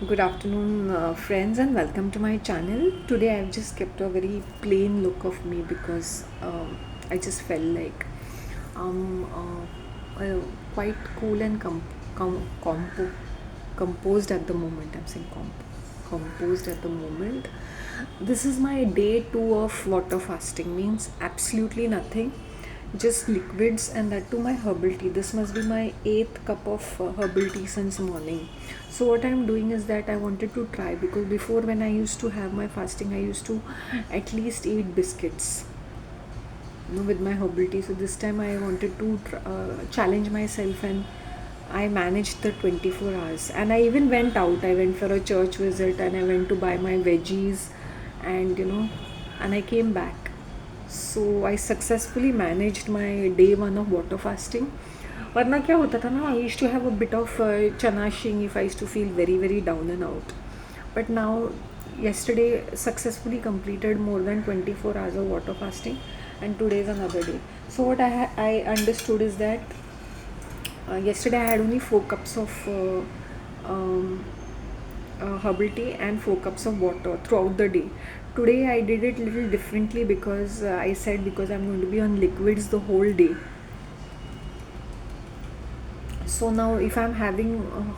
Good afternoon, friends, and welcome to my channel. Today, I've just kept a very plain look of me because I just felt like I'm quite cool and composed at the moment. I'm saying composed at the moment. This is my day 2 of water fasting, means absolutely nothing, just liquids, and that to my herbal tea. This must be my 8th cup of herbal tea since morning. So what I'm doing is that I wanted to try, because before, when I used to have my fasting, I used to at least eat biscuits, with my herbal tea. So this time I wanted to challenge myself, and I managed the 24 hours. And I even went out. I went for a church visit, and I went to buy my veggies, and and I came back. So I successfully managed my day 1 of water fasting. वरना क्या होता था ना, I used to have a bit of chanashing if I used to feel very very down and out. But now, yesterday successfully completed more than 24 hours of water fasting, and today is another day. So what I understood is that yesterday I had only 4 cups of herbal tea and 4 cups of water throughout the day. Today I did it little differently, because I said, because I'm going to be on liquids the whole day. So now if I'm having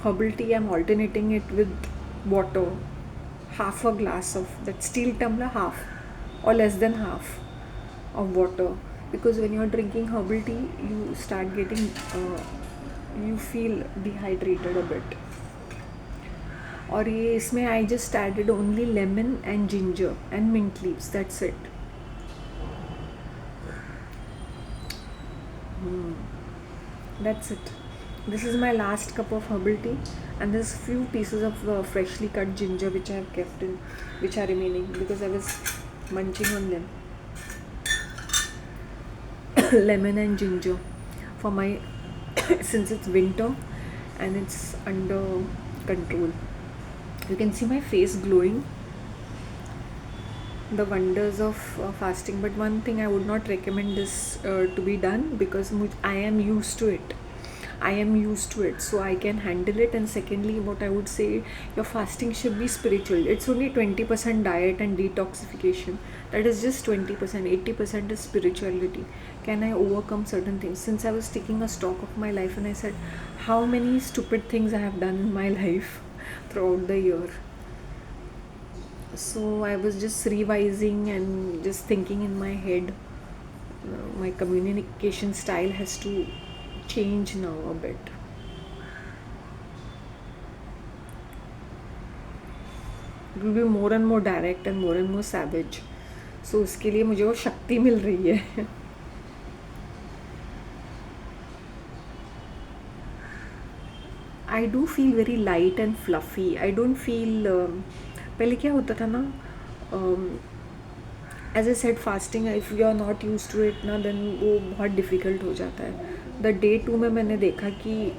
herbal tea, I'm alternating it with water, half a glass of that steel tumbler, half or less than half of water. Because when you're drinking herbal tea, you start getting you feel dehydrated a bit. और ये इसमें I just added only lemon and ginger and mint leaves, that's it. That's it. This is my last cup of herbal tea, and there's few pieces of freshly cut ginger which I have kept in, which are remaining because I was munching on them. Lemon and ginger for my since it's winter and it's under control. You can see my face glowing. The wonders of fasting. But one thing, I would not recommend this to be done, because I am used to it. So I can handle it. And secondly, what I would say, your fasting should be spiritual. It's only 20% diet and detoxification. That is just 20%. 80% is spirituality. Can I overcome certain things? Since I was taking a stock of my life, and I said, how many stupid things I have done in my life throughout the year. So I was just revising and just thinking in my head, my communication style has to change now a bit. It will be more and more direct and more savage. So उसके लिए मुझे वो शक्ति मिल रही है. I do feel very light and fluffy. I don't feel पहले क्या होता था ना, as a said fasting, if you are not use to it ना, देन वो बहुत डिफ़िकल्ट हो जाता है. द डे 2 में मैंने देखा कि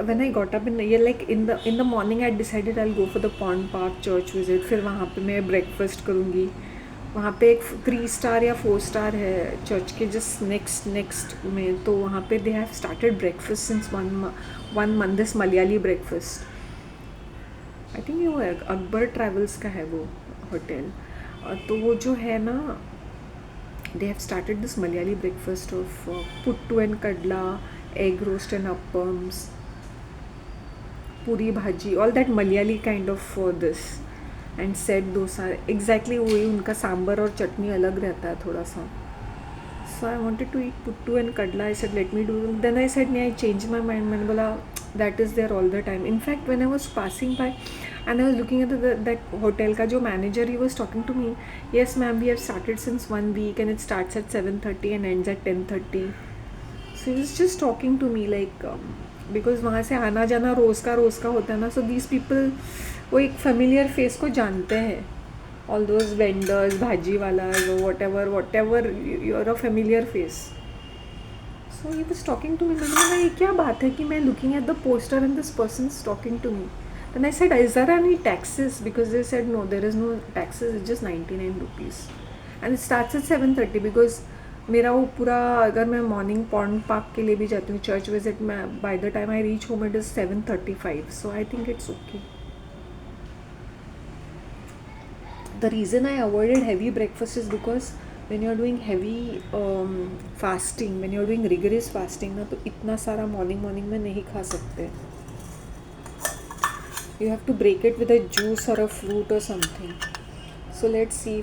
when I got up in the morning, I decided I'll go for the Pond Park church visit. फिर वहाँ पे मैं ब्रेकफास्ट करूँगी. वहाँ पे एक 3 स्टार या 4 स्टार है चर्च के जस्ट नेक्स्ट में. तो वहाँ पे they have started breakfast since one month, this Malayali breakfast. I think ये वो अकबर ट्रैवल्स का है वो होटल. तो वो जो है ना, they have started this Malayali breakfast of puttu and kadla, egg roast and appams, puri bhaji, all that Malayali kind of this, and set dosa. Exactly वही उनका सांबर और चटनी अलग रहता है थोड़ा सा. So I wanted to eat puttu and kadla. I said, let me do. Then I said, I changed my mind. मैंने बोला that is there all the time. In fact, when I was passing by and I was looking at that hotel का जो manager, he was talking to me. Yes ma'am, we have started since 1 week and it starts at 7:30 and ends at 10:30. So he was just talking to me like because वहाँ से आना जाना रोज़ का होता है ना. So these people वो एक familiar face को जानते हैं. All those vendors, bhaji walas, or whatever, you're a familiar face. So he was talking to me. मैंने बोला ये क्या बात है कि मैं looking at the poster and this person's talking to me. Then I said, is there any taxes? Because they said no, there is no taxes. It's just 99 rupees, and it starts at 7:30, because मेरा वो पूरा, अगर मैं morning pond park के लिए भी जाती हूँ चर्च विजिट में, by the time I reach home it is 7:35, so I think it's okay. The reason I avoided heavy breakfast is because when you're doing heavy fasting, when you're doing rigorous fasting ना, तो इतना सारा morning में नहीं खा सकते. You have to break it with a juice or a fruit or something. So let's see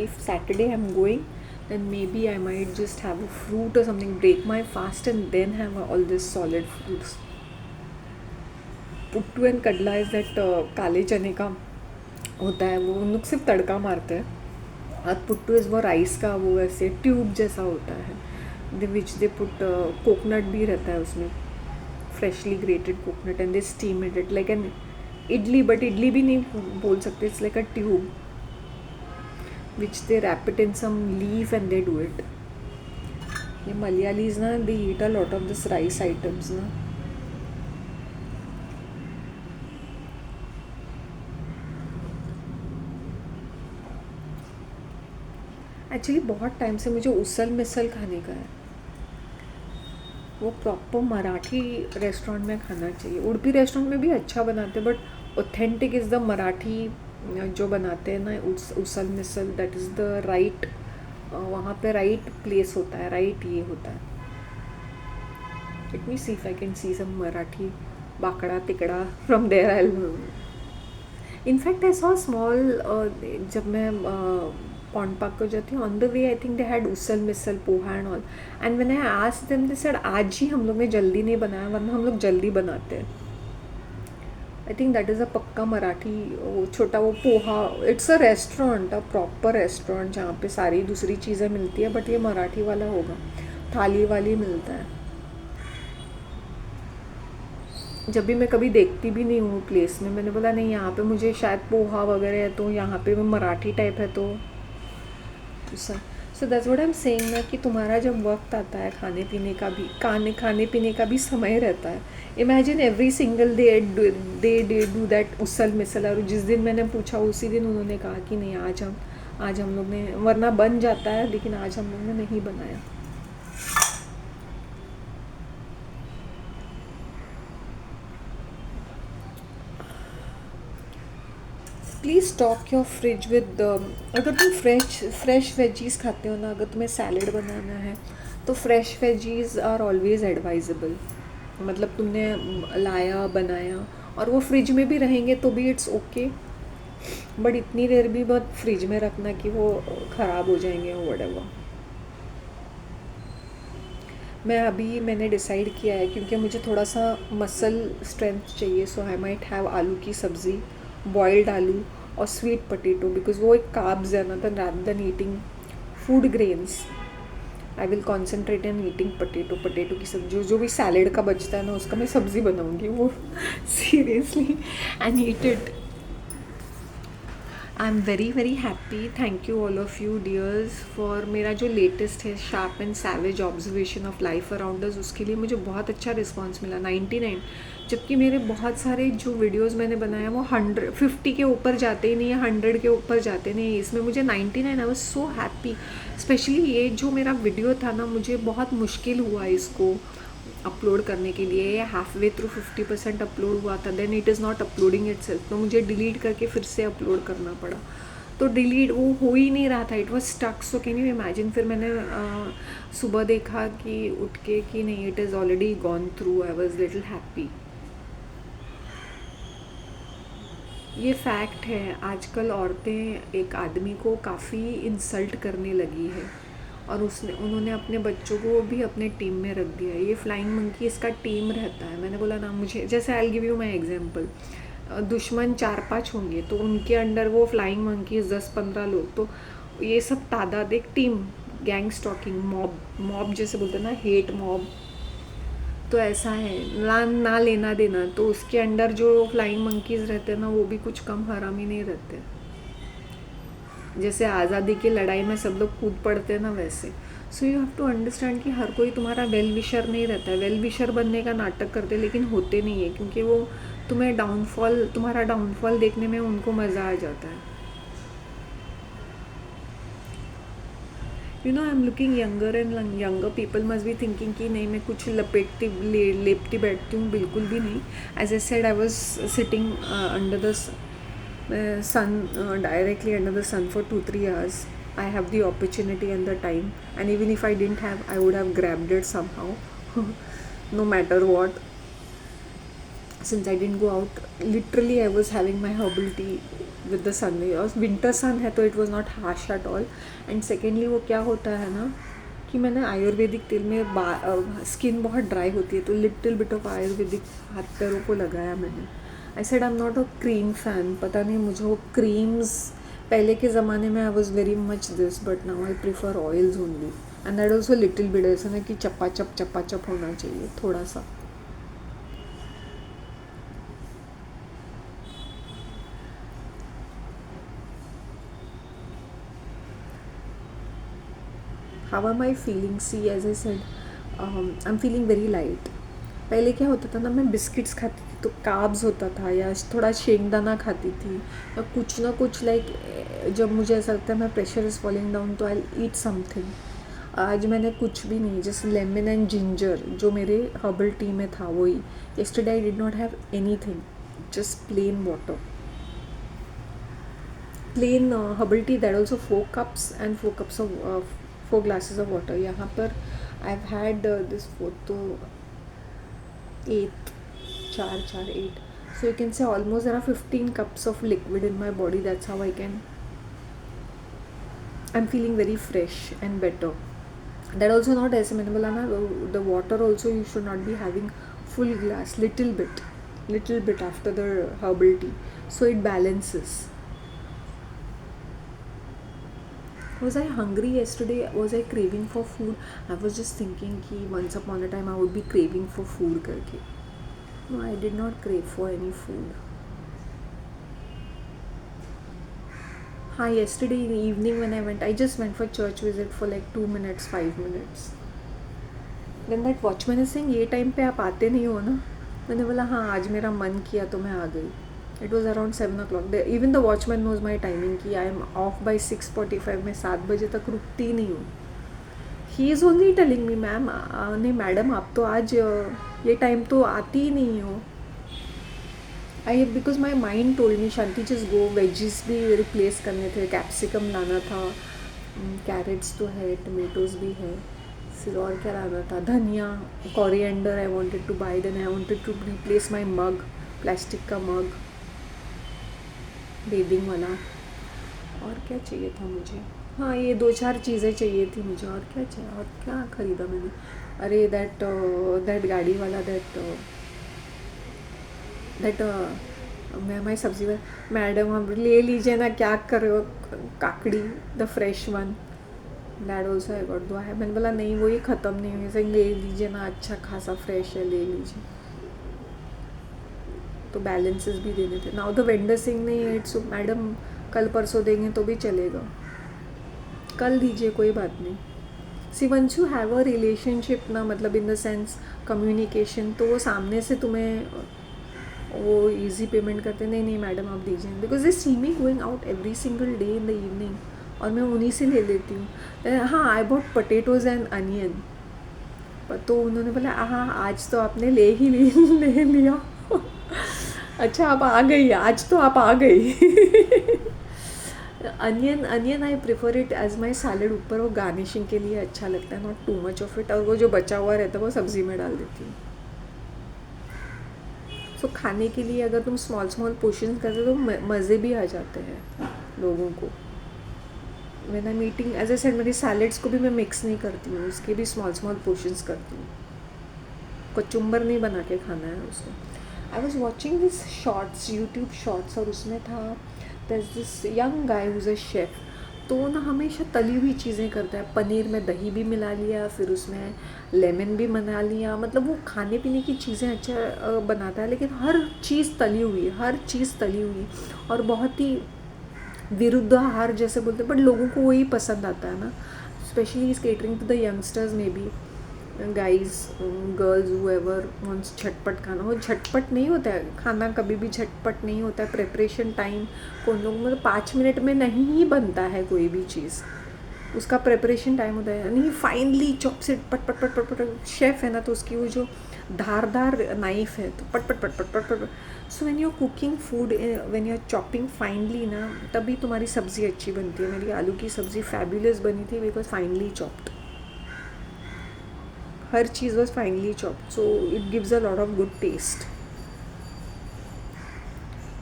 if Saturday I'm going, then maybe I might just have a fruit or something, break my fast and then have all this solid foods. Puttu and kadla is that काले चने का होता है, वो उन लोग सिर्फ तड़का मारते हैं. और पुट्टू इज़ वो राइस का, वो ऐसे ट्यूब जैसा होता है, विच दे पुट कोकोनट भी रहता है उसमें, freshly grated coconut, and they steam it like an idli, but idli भी नहीं बोल सकते, it's like a tube which they wrap it in some leaf and they do it. ये मलयालीज ना, they eat a lot of this rice items ना. Actually बहुत time से मुझे उसल मिसल खाने का है, वो प्रॉपर मराठी रेस्टोरेंट में खाना चाहिए. उड़पी रेस्टोरेंट में भी अच्छा बनाते हैं, but authentic is the Marathi जो बनाते हैं ना उसल मिसल, दैट इज़ द राइट, वहाँ पे राइट प्लेस होता है, राइट ये होता है. Let me see if I can see some Marathi बाकड़ा तिकड़ा from there. I in fact I saw small, जब मैं पॉन्ड पार्क को जाती हूँ, on the way I think they had usal misal poha and all, and when I asked them they said आज ही हम लोग ने जल्दी नहीं बनाया, वरना हम लोग जल्दी बनाते हैं. I think that is a पक्का मराठी, वो छोटा वो poha. It's a restaurant, a proper restaurant जहाँ पे सारी दूसरी चीज़ें मिलती है, बट ये मराठी वाला होगा, थाली वाली मिलता है. जब भी मैं कभी देखती भी नहीं हूँ प्लेस में, मैंने बोला नहीं यहाँ पे मुझे शायद पोहा वगैरह है, तो यहाँ पे मराठी टाइप है तो so that's what I am saying ना, कि तुम्हारा जब वक्त आता है खाने पीने का भी, खाने पीने का भी समय रहता है. Imagine every single day they do that usal misal, और जिस दिन मैंने पूछा उसी दिन उन्होंने कहा कि नहीं आज हम लोग ने, वरना बन जाता है लेकिन आज हम लोग ने नहीं बनाया. Please stock your fridge with, अगर तुम फ्रेश वेजीज़ खाते हो ना, अगर तुम्हें सैलड बनाना है तो fresh veggies are always advisable. मतलब तुमने लाया बनाया और वो फ्रिज में भी रहेंगे तो भी इट्स ओके, बट इतनी देर भी बहुत फ्रिज में रखना कि वो ख़राब हो जाएंगे व्हाटएवर. मैंने डिसाइड किया है, क्योंकि मुझे थोड़ा सा मसल स्ट्रेंथ चाहिए, सो आई माइट हैव आलू की सब्ज़ी, बॉइल्ड आलू और स्वीट पोटैटो, बिकॉज वो एक कार्ब्स है ना, rather than eating food grains, I will concentrate in eating potato की सब्जी. जो भी सैलेड का बचता है ना, उसका मैं सब्ज़ी बनाऊँगी वो seriously, and eat it. I am very very happy. Thank you all of you dears for मेरा जो लेटेस्ट है sharp and savage observation of life around us, उसके लिए मुझे बहुत अच्छा रिस्पांस मिला, 99. जबकि मेरे बहुत सारे जो वीडियोस मैंने बनाए वो 150 के ऊपर जाते ही नहीं है, 100 के ऊपर जाते नहीं है. इसमें मुझे 99, I was so happy. Specially ये जो मेरा वीडियो था ना, मुझे बहुत मुश्किल हुआ इसको अपलोड करने के लिए. ये हाफ वे थ्रू 50% अपलोड हुआ था, then it is not uploading itself, तो मुझे डिलीट करके फिर से अपलोड करना पड़ा. तो डिलीट वो हो ही नहीं रहा था, it was stuck. So can you imagine, फिर मैंने सुबह देखा कि उठ के कि नहीं, it is already gone through. I was little happy. ये फैक्ट है, आजकल औरतें एक आदमी को काफ़ी इंसल्ट करने लगी है, और उन्होंने अपने बच्चों को भी अपने टीम में रख दिया है. ये फ्लाइंग मंकी इसका टीम रहता है. मैंने बोला ना, मुझे जैसे I will give you my example, दुश्मन 4-5 होंगे तो उनके अंडर वो फ्लाइंग मंकीज 10-15 लोग, तो ये सब तादाद एक टीम, गैंग स्टॉकिंग, मॉब जैसे बोलते हैं ना, हेट मॉब, तो ऐसा है ना लेना देना. तो उसके अंडर जो फ्लाइंग मंकीज रहते हैं ना, वो भी कुछ कम हरामी नहीं रहते. जैसे आज़ादी की लड़ाई में सब लोग कूद पड़ते हैं ना, वैसे. So you have to understand कि हर कोई तुम्हारा वेल विशर नहीं रहता है. वेल विशर बनने का नाटक करते लेकिन होते नहीं है, क्योंकि वो तुम्हारा डाउनफॉल देखने में उनको मज़ा आ जाता है. I am looking younger and younger people must be thinking कि नहीं मैं कुछ लेपती बैठती हूँ, बिल्कुल भी नहीं. As I said, I was sitting under the sun, directly under the sun for 2-3 hours. I have the opportunity and the time, and even if I didn't have, I would have grabbed it somehow. No matter what, since I didn't go out, literally I was having my herbal tea with the sun. और winter sun है तो it was not harsh at all. And secondly वो क्या होता है ना कि मैंने आयुर्वेदिक तेल में स्किन बहुत ड्राई होती है तो लिटिल बिट ऑफ आयुर्वेदिक हाथ पैरों को लगाया मैंने. I said I am not a cream fan. पता नहीं मुझे वो क्रीम्स पहले के ज़माने में I was very much this, but now I prefer oils only. And that also little bit, ऐसा ना कि चप्पा चप होना चाहिए थोड़ा सा. How are my feeling? See as I said, I am feeling very light. पहले क्या होता था ना, मैं बिस्किट्स खाती थी तो कार्ब्स होता था, या थोड़ा शेंगदाना खाती थी, या कुछ ना कुछ लाइक जब मुझे ऐसा लगता है मैं प्रेशर इज़ फॉलिंग डाउन तो आई ईट समथिंग. आज मैंने कुछ भी नहीं, जस्ट लेमन एंड जिंजर जो मेरे हर्बल टी में था वही. Yesterday I did not have any thing, just plain water, plain herbal tea, that also 4 cups and 4 glasses of water. यहाँ पर आई हैव हैड दिस 4 तो 8, 4, 8. So you can say almost there are 15 cups of liquid in my body. That's how I'm feeling very fresh and better. That also not ऐसे मैंने बोला ना, the water also you should not be having full glass, little bit after the herbal tea, so it balances. Was I hungry yesterday? Was I craving for food? I was just thinking कि once upon a time I would be craving for food करके. No, I did not crave for any food. हाँ, yesterday in the evening when I just went for church visit for like 2 minutes, 5 minutes. Then that watchman is saying, ये time पे आप आते नहीं हो ना. मैंने बोला हाँ, आज मेरा मन किया तो मैं आ गई. It was around 7 o'clock. Even the watchman knows my timing कि I am off by 6:45. मैं 7 बजे तक रुकती नहीं हूँ. He is only telling me, ma'am नहीं मैडम आप तो आज ये टाइम तो आती ही नहीं हो. Because my mind told me shanti just go. Veggies भी रिप्लेस करने थे, कैप्सिकम लाना था, कैरेट्स तो है, टमेटोज़ भी है, फिर और क्या लाना था, धनिया, coriander I wanted to buy. Then I wanted to replace my mug, plastic का मग बेदिंग वाला. और क्या चाहिए था मुझे? हाँ, ये 2-4 चीज़ें चाहिए थी मुझे. और क्या चाहिए, और क्या ख़रीदा मैंने? अरे दैट गाड़ी वाला, दैट मैं सब्जी वाला, मैडम हम ले लीजिए ना, क्या कर रहे हो, काकड़ी the fresh one. That also I got. दो है, मैंने बोला नहीं वो ये ख़त्म नहीं हुई, सही ले लीजिए ना, अच्छा खासा फ्रेश है, ले लीजिए. तो बैलेंसेस भी देने थे. नाउ द वेंडर सिंह नहीं इट्स मैडम कल परसों देंगे तो भी चलेगा, कल दीजिए कोई बात नहीं. See once you have a relationship ना, मतलब इन द सेंस कम्युनिकेशन, तो वो सामने से तुम्हें वो इजी पेमेंट करते नहीं नहीं मैडम आप दीजिए, because they see me going out every single day in the evening और मैं उन्हीं से ले लेती हूँ. हाँ, I bought potatoes and onion. तो उन्होंने बोला हाँ आज तो आपने ले लिया. अच्छा आप आ गई, आज तो आप आ गई. Onion I prefer it as my salad. ऊपर वो गार्निशिंग के लिए अच्छा लगता है, not too much of it. और वो जो बचा हुआ रहता है वो सब्ज़ी में डाल देती हूँ. सो खाने के लिए अगर तुम स्मॉल पोर्शन करते तो मज़े भी आ जाते हैं लोगों को. When I meeting as a said, मेरी सैलड्स को भी मैं मिक्स नहीं करती हूँ, उसके भी स्मॉल पोर्शंस करती हूँ. कचुम्बर नहीं बना के खाना है उसको. I was watching this shorts, YouTube shorts, और उसमें था this young guy who's a chef. तो वो ना हमेशा तली हुई चीज़ें करता है. पनीर में दही भी मिला लिया, फिर उसमें लेमन भी बना लिया, मतलब वो खाने पीने की चीज़ें अच्छा बनाता है, लेकिन हर चीज़ तली हुई, और बहुत ही विरुद्ध आहार जैसे बोलते हैं, बट लोगों को वही पसंद आता है ना. Specially is catering to the youngsters, maybe guys, girls, whoever wants झटपट खाना. हो झटपट नहीं होता है खाना, कभी भी झटपट नहीं होता है. प्रेपरेशन टाइम कौन लोग, मतलब 5 मिनट में नहीं ही बनता है कोई भी चीज़. उसका प्रिपरेशन टाइम होता है, नहीं फाइनली चॉप से पट पट पट पट पट, शेफ़ है ना तो उसकी वो जो धारदार नाइफ है तो पट पट पट पट पट पट। So when you are cooking food, when you are chopping finely ना, तभी तुम्हारी सब्ज़ी अच्छी बनती है। मेरी आलू की सब्ज़ी फैबुलस बनी थी बिकॉज फाइनली चॉप्ड, हर चीज़ was finely chopped, so it gives a lot of good taste.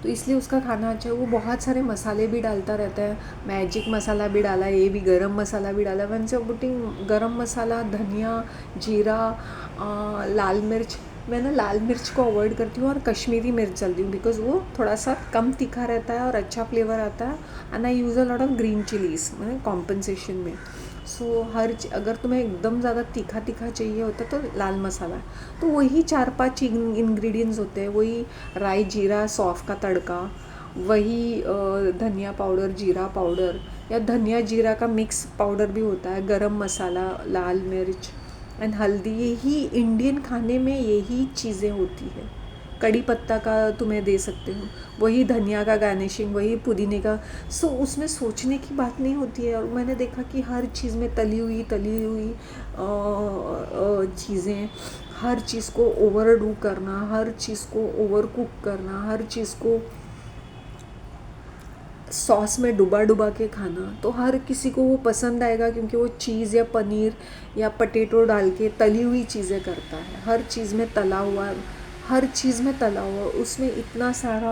तो इसलिए उसका खाना अच्छा है। वो बहुत सारे मसाले भी डालता रहता है, मैजिक मसाला भी डाला, ये भी गरम मसाला भी डाला। वन से पुटिंग गरम मसाला, धनिया, जीरा, लाल मिर्च। मैं ना लाल मिर्च को अवॉइड करती हूँ और कश्मीरी मिर्च डालती हूँ बिकॉज़ वो थोड़ा सा कम तीखा रहता है और अच्छा फ्लेवर आता है। And I use a lot of green chillies मैंने कॉम्पनसेशन में। सो अगर तुम्हें एकदम ज़्यादा तीखा तीखा चाहिए होता है तो लाल मसाला, तो वही 4-5 इंग्रेडिएंट्स होते हैं, वही राई जीरा सौंफ का तड़का, वही धनिया पाउडर, जीरा पाउडर या धनिया जीरा का मिक्स पाउडर भी होता है, गरम मसाला, लाल मिर्च एंड हल्दी। यही इंडियन खाने में यही चीज़ें होती है। कड़ी पत्ता का तुम्हें दे सकते हो, वही धनिया का गार्निशिंग, वही पुदीने का। सो उसमें सोचने की बात नहीं होती है। और मैंने देखा कि हर चीज़ में तली हुई चीज़ें, हर चीज़ को ओवरडू करना, हर चीज़ को ओवर कुक करना, हर चीज़ को सॉस में डुबा के खाना, तो हर किसी को वो पसंद आएगा क्योंकि वो चीज़ या पनीर या पटेटो डाल के तली हुई चीज़ें करता है। हर चीज़ में तला हुआ, हर चीज़ में तला हुआ, उसमें इतना सारा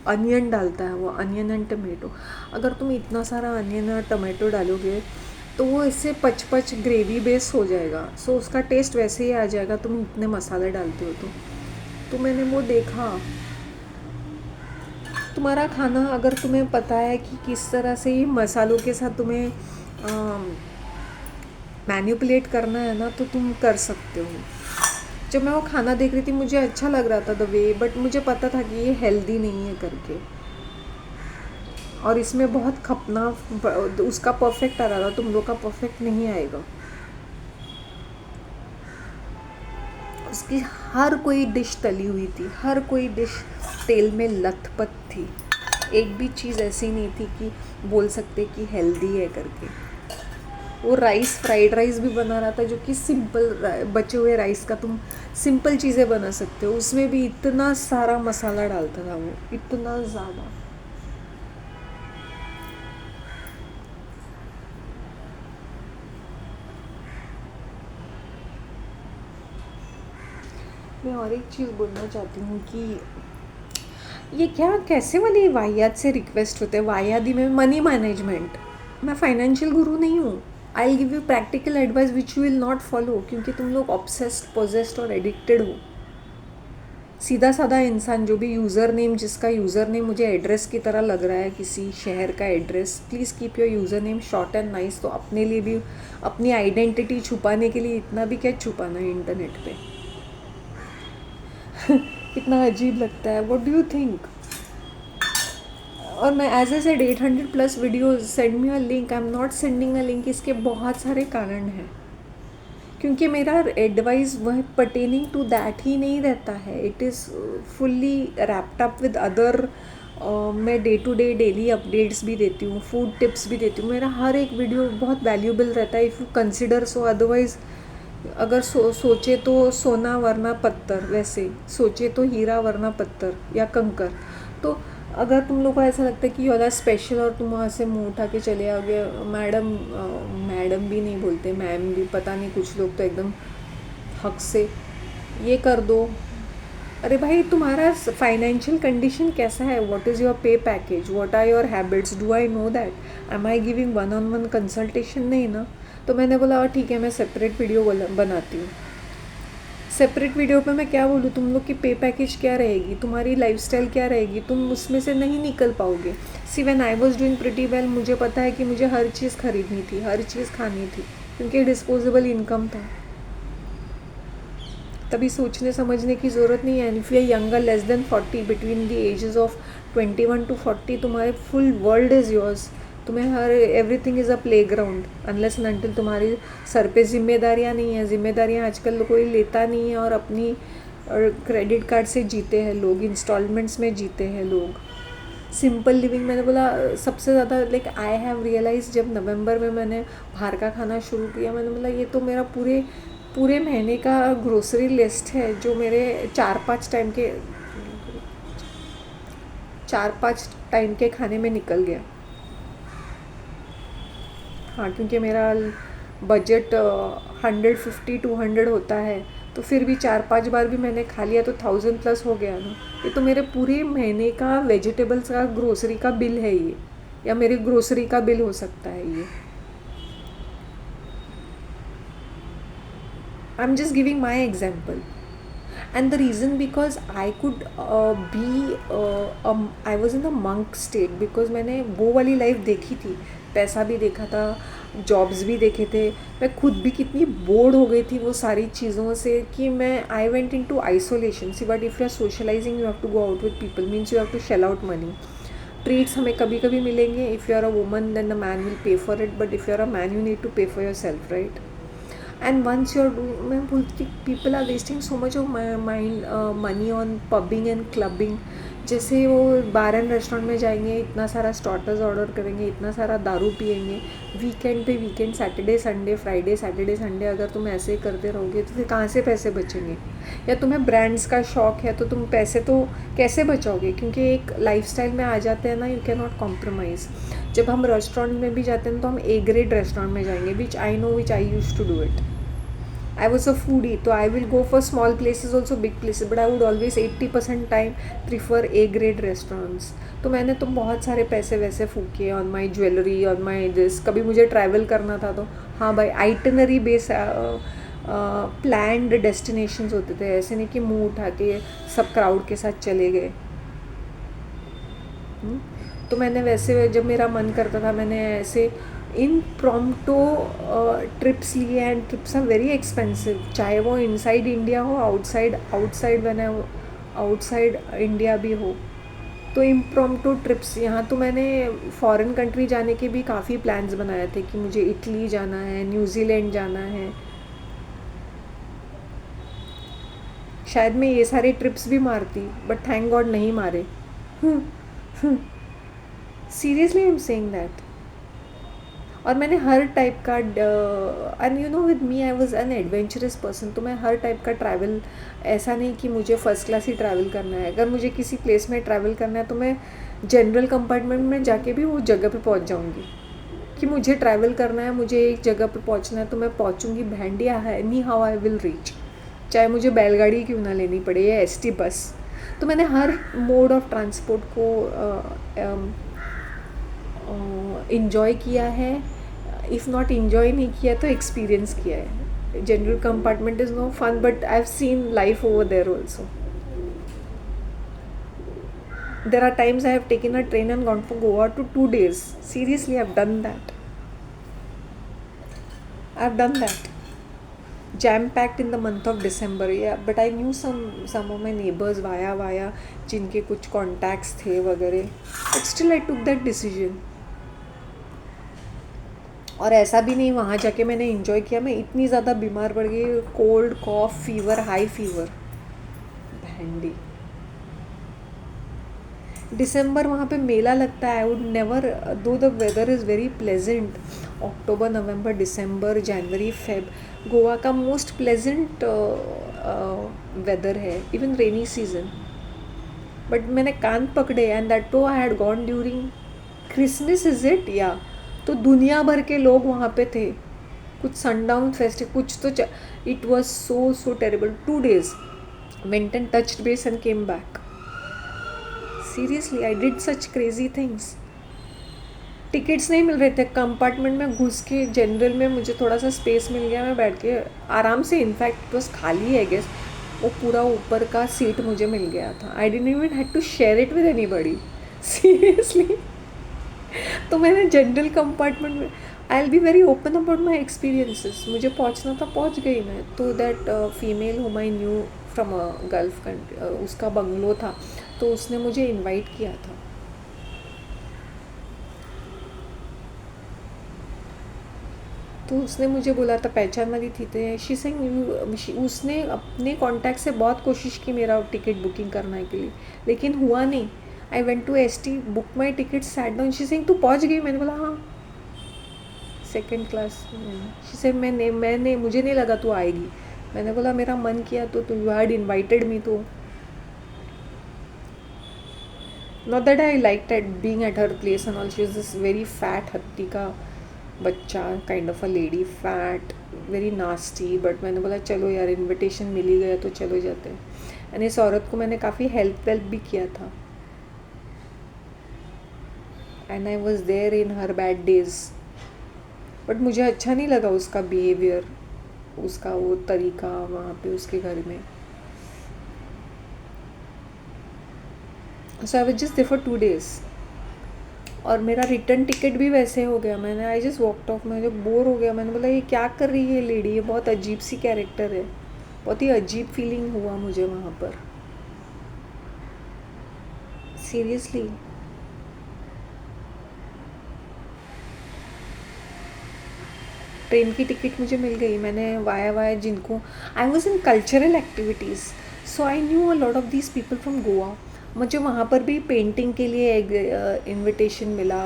अनियन डालता है वो, अनियन एंड टमेटो। अगर तुम इतना सारा अनियन और टमाटो डालोगे तो वो इससे पच ग्रेवी बेस हो जाएगा। सो उसका टेस्ट वैसे ही आ जाएगा तुम इतने मसाले डालते हो तो मैंने वो देखा। तुम्हारा खाना अगर तुम्हें पता है कि किस तरह से ये मसालों के साथ तुम्हें मैनिपुलेट करना है ना, तो तुम कर सकते हो। जब मैं वो खाना देख रही थी मुझे अच्छा लग रहा था द वे, बट मुझे पता था कि ये हेल्दी नहीं है करके, और इसमें बहुत खपना उसका परफेक्ट आ रहा था, तुम लोग का परफेक्ट नहीं आएगा। उसकी हर कोई डिश तली हुई थी, हर कोई डिश तेल में लथपथ थी। एक भी चीज़ ऐसी नहीं थी कि बोल सकते कि हेल्दी है करके। वो राइस, फ्राइड राइस भी बना रहा था जो कि सिंपल, बचे हुए राइस का तुम सिंपल चीज़ें बना सकते हो, उसमें भी इतना सारा मसाला डालता था वो, इतना ज़्यादा। मैं और एक चीज़ बोलना चाहती हूँ कि ये क्या कैसे वाली वाहियात से रिक्वेस्ट होते हैं, वाहियाती में मनी मैनेजमेंट। मैं फाइनेंशियल गुरु नहीं हूँ। I will give you practical advice which you will not follow, क्योंकि तुम लोग ऑब्सेस्ड, पोजेस्ड और एडिक्टेड हो। सीधा साधा इंसान जो भी यूज़र नेम, जिसका यूज़र नेम मुझे एड्रेस की तरह लग रहा है, किसी शहर का address, please keep your user name short and nice. तो अपने लिए भी, अपनी आइडेंटिटी छुपाने के लिए इतना भी क्या छुपाना है इंटरनेट पे। कितना अजीब लगता है। What do you think? और मैं as a said 800+ videos, send me a link. I am not sending a link. इसके बहुत सारे कारण हैं, क्योंकि मेरा एडवाइस वह पर्टेनिंग टू दैट ही नहीं रहता है। It is fully wrapped up with other. मैं day to day daily updates भी देती हूँ, फूड टिप्स भी देती हूँ। मेरा हर एक वीडियो बहुत वैल्यूबल रहता है, if you consider so. Otherwise अगर सोचे तो सोना वरना पत्थर, वैसे सोचे तो हीरा वरना पत्थर या कंकर। तो अगर तुम लोग को ऐसा लगता है कि ये वाला स्पेशल और तुम वहाँ से मुँह उठा के चले आओगे, मैडम, मैडम भी नहीं बोलते, मैम भी, पता नहीं, कुछ लोग तो एकदम हक से ये कर दो। अरे भाई, तुम्हारा फाइनेंशियल कंडीशन कैसा है? What is your pay package? What are your habits? Do I know that? Am I giving 1-on-1 consultation? नहीं ना। तो मैंने बोला और ठीक है, मैं सेपरेट वीडियो बनाती हूँ। सेपरेट वीडियो पे मैं क्या बोलूँ? तुम लोग की पे पैकेज क्या रहेगी, तुम्हारी लाइफस्टाइल क्या रहेगी, तुम उसमें से नहीं निकल पाओगे। See when I was doing pretty well, मुझे पता है कि मुझे हर चीज़ खरीदनी थी, हर चीज़ खानी थी, क्योंकि डिस्पोजेबल इनकम था। तभी सोचने समझने की ज़रूरत नहीं है। If you are younger, less than 40, between the ages of 21 to 40, तुम्हारे फुल वर्ल्ड इज़ योर्स। तुम्हें हर everything is a play ground, unless and until तुम्हारी सर पे जिम्मेदारियाँ नहीं है। जिम्मेदारियाँ आजकल कोई लेता नहीं है, और अपनी क्रेडिट कार्ड से जीते हैं लोग, इंस्टॉलमेंट्स में जीते हैं लोग। सिंपल लिविंग मैंने बोला सबसे ज़्यादा लाइक आई हैव रियलाइज जब नवंबर में मैंने बाहर का खाना शुरू किया, मैंने बोला ये तो मेरा पूरे पूरे महीने का ग्रोसरी लिस्ट है जो मेरे 4-5 टाइम के खाने में निकल गया। हाँ, क्योंकि मेरा बजट 150-200 होता है, तो फिर भी 4-5 बार भी मैंने खा लिया तो 1000+ हो गया ना। ये तो मेरे पूरे महीने का वेजिटेबल्स का ग्रोसरी का बिल है ये, या मेरी ग्रोसरी का बिल हो सकता है ये। आई am just giving my example and the reason because I could I was in the monk state because मैंने वो वाली लाइफ देखी थी, पैसा भी देखा था, जॉब्स भी देखे थे, मैं खुद भी कितनी बोर्ड हो गई थी वो सारी चीज़ों से कि मैं I went into isolation. See but if you are socialising you have to go out with people, means you have to shell out money. Treats हमें कभी कभी मिलेंगे, if you are a woman then the man will pay for it, but if you are a man you need to pay for yourself, right. And once you are do, मैं बोलती people are wasting so much of mind money on pubbing and clubbing. जैसे वो बार and restaurant में जाएंगे, इतना सारा starters order करेंगे, इतना सारा दारू पियेंगे, वीकेंड पे weekend, Saturday Sunday, Friday Saturday Sunday, अगर तुम ऐसे ही करते रहोगे तो फिर कहाँ से पैसे बचेंगे। या तुम्हें ब्रांड्स का शौक है तो तुम पैसे तो कैसे बचाओगे, क्योंकि एक लाइफस्टाइल में आ जाते हैं ना, यू कैन नॉट कॉम्प्रोमाइज़। जब हम रेस्टोरेंट में भी जाते हैं तो हम ए ग्रेड रेस्टोरेंट में जाएंगे, which I know, which I use to do it. I was a foodie, so I will go for small places also big places, but I would always 80% time prefer A grade restaurants. तो मैंने तो बहुत सारे पैसे वैसे फूके on my jewellery, on my this. कभी मुझे travel करना था तो हाँ भाई, आइटनरी बेस प्लैंड डेस्टिनेशंस होते थे, ऐसे नहीं कि मुंह उठा के सब क्राउड के साथ चले गए। तो मैंने वैसे जब मेरा मन करता था मैंने ऐसे इम्प्रॉम्प्टो ट्रिप्स लिए, and trips are very expensive, चाहे वो इनसाइड इंडिया हो, आउटसाइड इंडिया भी हो। तो इम्प्रॉम्प्टो ट्रिप्स, यहाँ तो मैंने फॉरेन कंट्री जाने के भी काफ़ी प्लान्स बनाए थे कि मुझे इटली जाना है, न्यूजीलैंड जाना है। शायद मैं ये सारे ट्रिप्स भी मारती, बट थैंक गॉड नहीं मारे। Seriously I am saying that. और मैंने हर टाइप का, and you know with me I was an adventurous person, तो मैं हर टाइप का ट्रैवल, ऐसा नहीं कि मुझे फ़र्स्ट क्लास ही ट्रैवल करना है। अगर मुझे किसी प्लेस में ट्रैवल करना है तो मैं जनरल कंपार्टमेंट में जाके भी वो जगह पे पहुंच जाऊंगी, कि मुझे ट्रैवल करना है, मुझे एक जगह पे पहुंचना है तो मैं पहुंचूंगी, भेंडिया है any how I will reach, चाहे मुझे बैलगाड़ी क्यों ना लेनी पड़े या एसटी बस। तो मैंने हर मोड ऑफ ट्रांसपोर्ट को इन्जॉय किया है, इफ़ नॉट इन्जॉय नहीं किया तो एक्सपीरियंस किया है। General compartment is no fun, but I have seen life over there also. There are times I have taken a train and gone for Goa to 2 days। Seriously I have done that, I have done that jam packed in the month of December, yeah, but I knew some of my neighbors via जिनके कुछ contacts थे वगैरह, but still I took that decision। और ऐसा भी नहीं वहाँ जाके मैंने इन्जॉय किया, मैं इतनी ज़्यादा बीमार पड़ गई, cold, cough, fever, high fever, भैंडी। दिसंबर वहाँ पे मेला लगता है, I would never, though the weather is very pleasant, October, November, December, January, Feb, Goa का मोस्ट प्लेजेंट वेदर है, इवन रेनी सीजन। बट मैंने कान पकड़े, and that too I had gone during Christmas, is it, या तो दुनिया भर के लोग वहाँ पे थे, कुछ सनडाउन फेस्ट, कुछ तो it was so terrible. 2 days went and touched base and came back। Seriously I did such crazy things. Tickets नहीं मिल रहे थे, कंपार्टमेंट में घुस के जनरल में मुझे थोड़ा सा स्पेस मिल गया, मैं बैठ के आराम से, इनफैक्ट इट वॉज खाली है गेस, वो पूरा ऊपर का सीट मुझे मिल गया था। I didn't even had to share it with anybody, seriously. तो मैंने जनरल कंपार्टमेंट में, I will be very open about my experiences, मुझे पहुंचना था, पहुंच गई मैं। तो दैट फीमेल हुम I knew from a gulf country, उसका बंगलो था, तो उसने मुझे इनवाइट किया था। तो उसने मुझे बोला था, पहचान वाली थी, तो शी सेइंग, उसने अपने कांटेक्ट से बहुत कोशिश की मेरा टिकट बुकिंग करने के लिए, लेकिन हुआ नहीं। I went to ST, book my ticket, sat down, she saying तू पहुँच गई? मैंने बोला हाँ, सेकेंड क्लास। शी सेड मैंने मुझे नहीं लगा तू आएगी। मैंने बोला मेरा मन किया तो यू हैड इन्वाइटेड मी, तो not that I liked at being at her place and all. She was this very fat हत्ती का बच्चा, kind of a lady, fat, very nasty, but मैंने बोला चलो यार इनविटेशन मिल ही गया तो चलो जाते हैं। एंड इस औरत को मैंने काफ़ी हेल्प वेल्प भी किया था, and I was there in her bad days, but मुझे अच्छा नहीं लगा उसका बिहेवियर, उसका वो तरीका वहाँ पे उसके घर में। So I was just there for 2 days, और मेरा रिटर्न टिकट भी वैसे हो गया। मैंने आई जस्ट वॉकड ऑफ, मैं जब बोर हो गया, मैंने बोला ये क्या कर रही है लेडी, ये बहुत अजीब सी कैरेक्टर है। बहुत ही अजीब फीलिंग हुआ मुझे वहाँ पर, सीरियसली। ट्रेन की टिकट मुझे मिल गई, मैंने वाया वाया जिनको, आई was in cultural activities, so I knew a lot of these people from Goa. मुझे वहाँ पर भी पेंटिंग के लिए एक इन्विटेशन मिला,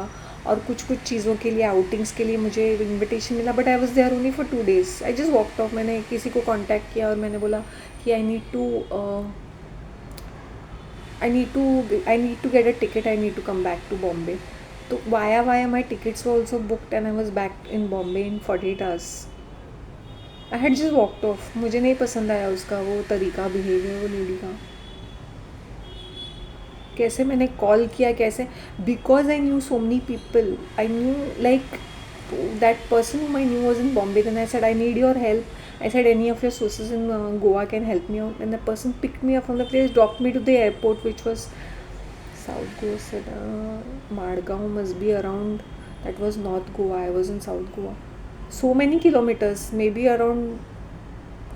और कुछ कुछ चीज़ों के लिए, आउटिंग्स के लिए मुझे इन्विटेशन मिला, but I was there only for 2 days। I just walked off. मैंने किसी को कॉन्टैक्ट किया और मैंने बोला कि I need to get a ticket, I need to come back to Bombay. तो via via my tickets were also booked and I was back in Bombay in 48 hours। I had just walked off. मुझे नहीं पसंद आया उसका वो तरीका, behaviour वो lady का। कैसे मैंने कॉल किया, कैसे, because I new so many people, I knew like that person whom I knew was in Bombay. Then I said, I need your help. I said, any of your sources in Goa can help me out. And the person picked me up from the place, dropped me to the airport, which was South Goa. Said, Madgaon must be around. That was North Goa. I was in South Goa. So many kilometers, maybe around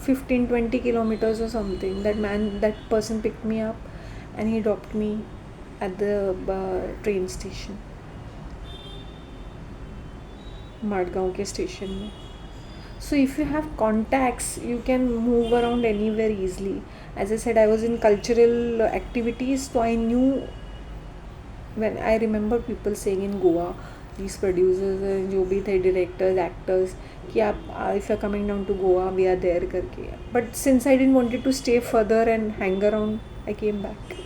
15-20 kilometers or something. That person picked me up and he dropped me at the train station. Madgaon के station में। So if you have contacts you can move around anywhere easily. As I said, I was in cultural activities, तो I knew, when I remember people saying in Goa, these producers जो भी थे, directors, actors, कि आप if you are coming down to Goa we are there करके। But since I didn't wanted to stay further and hang around, I came back.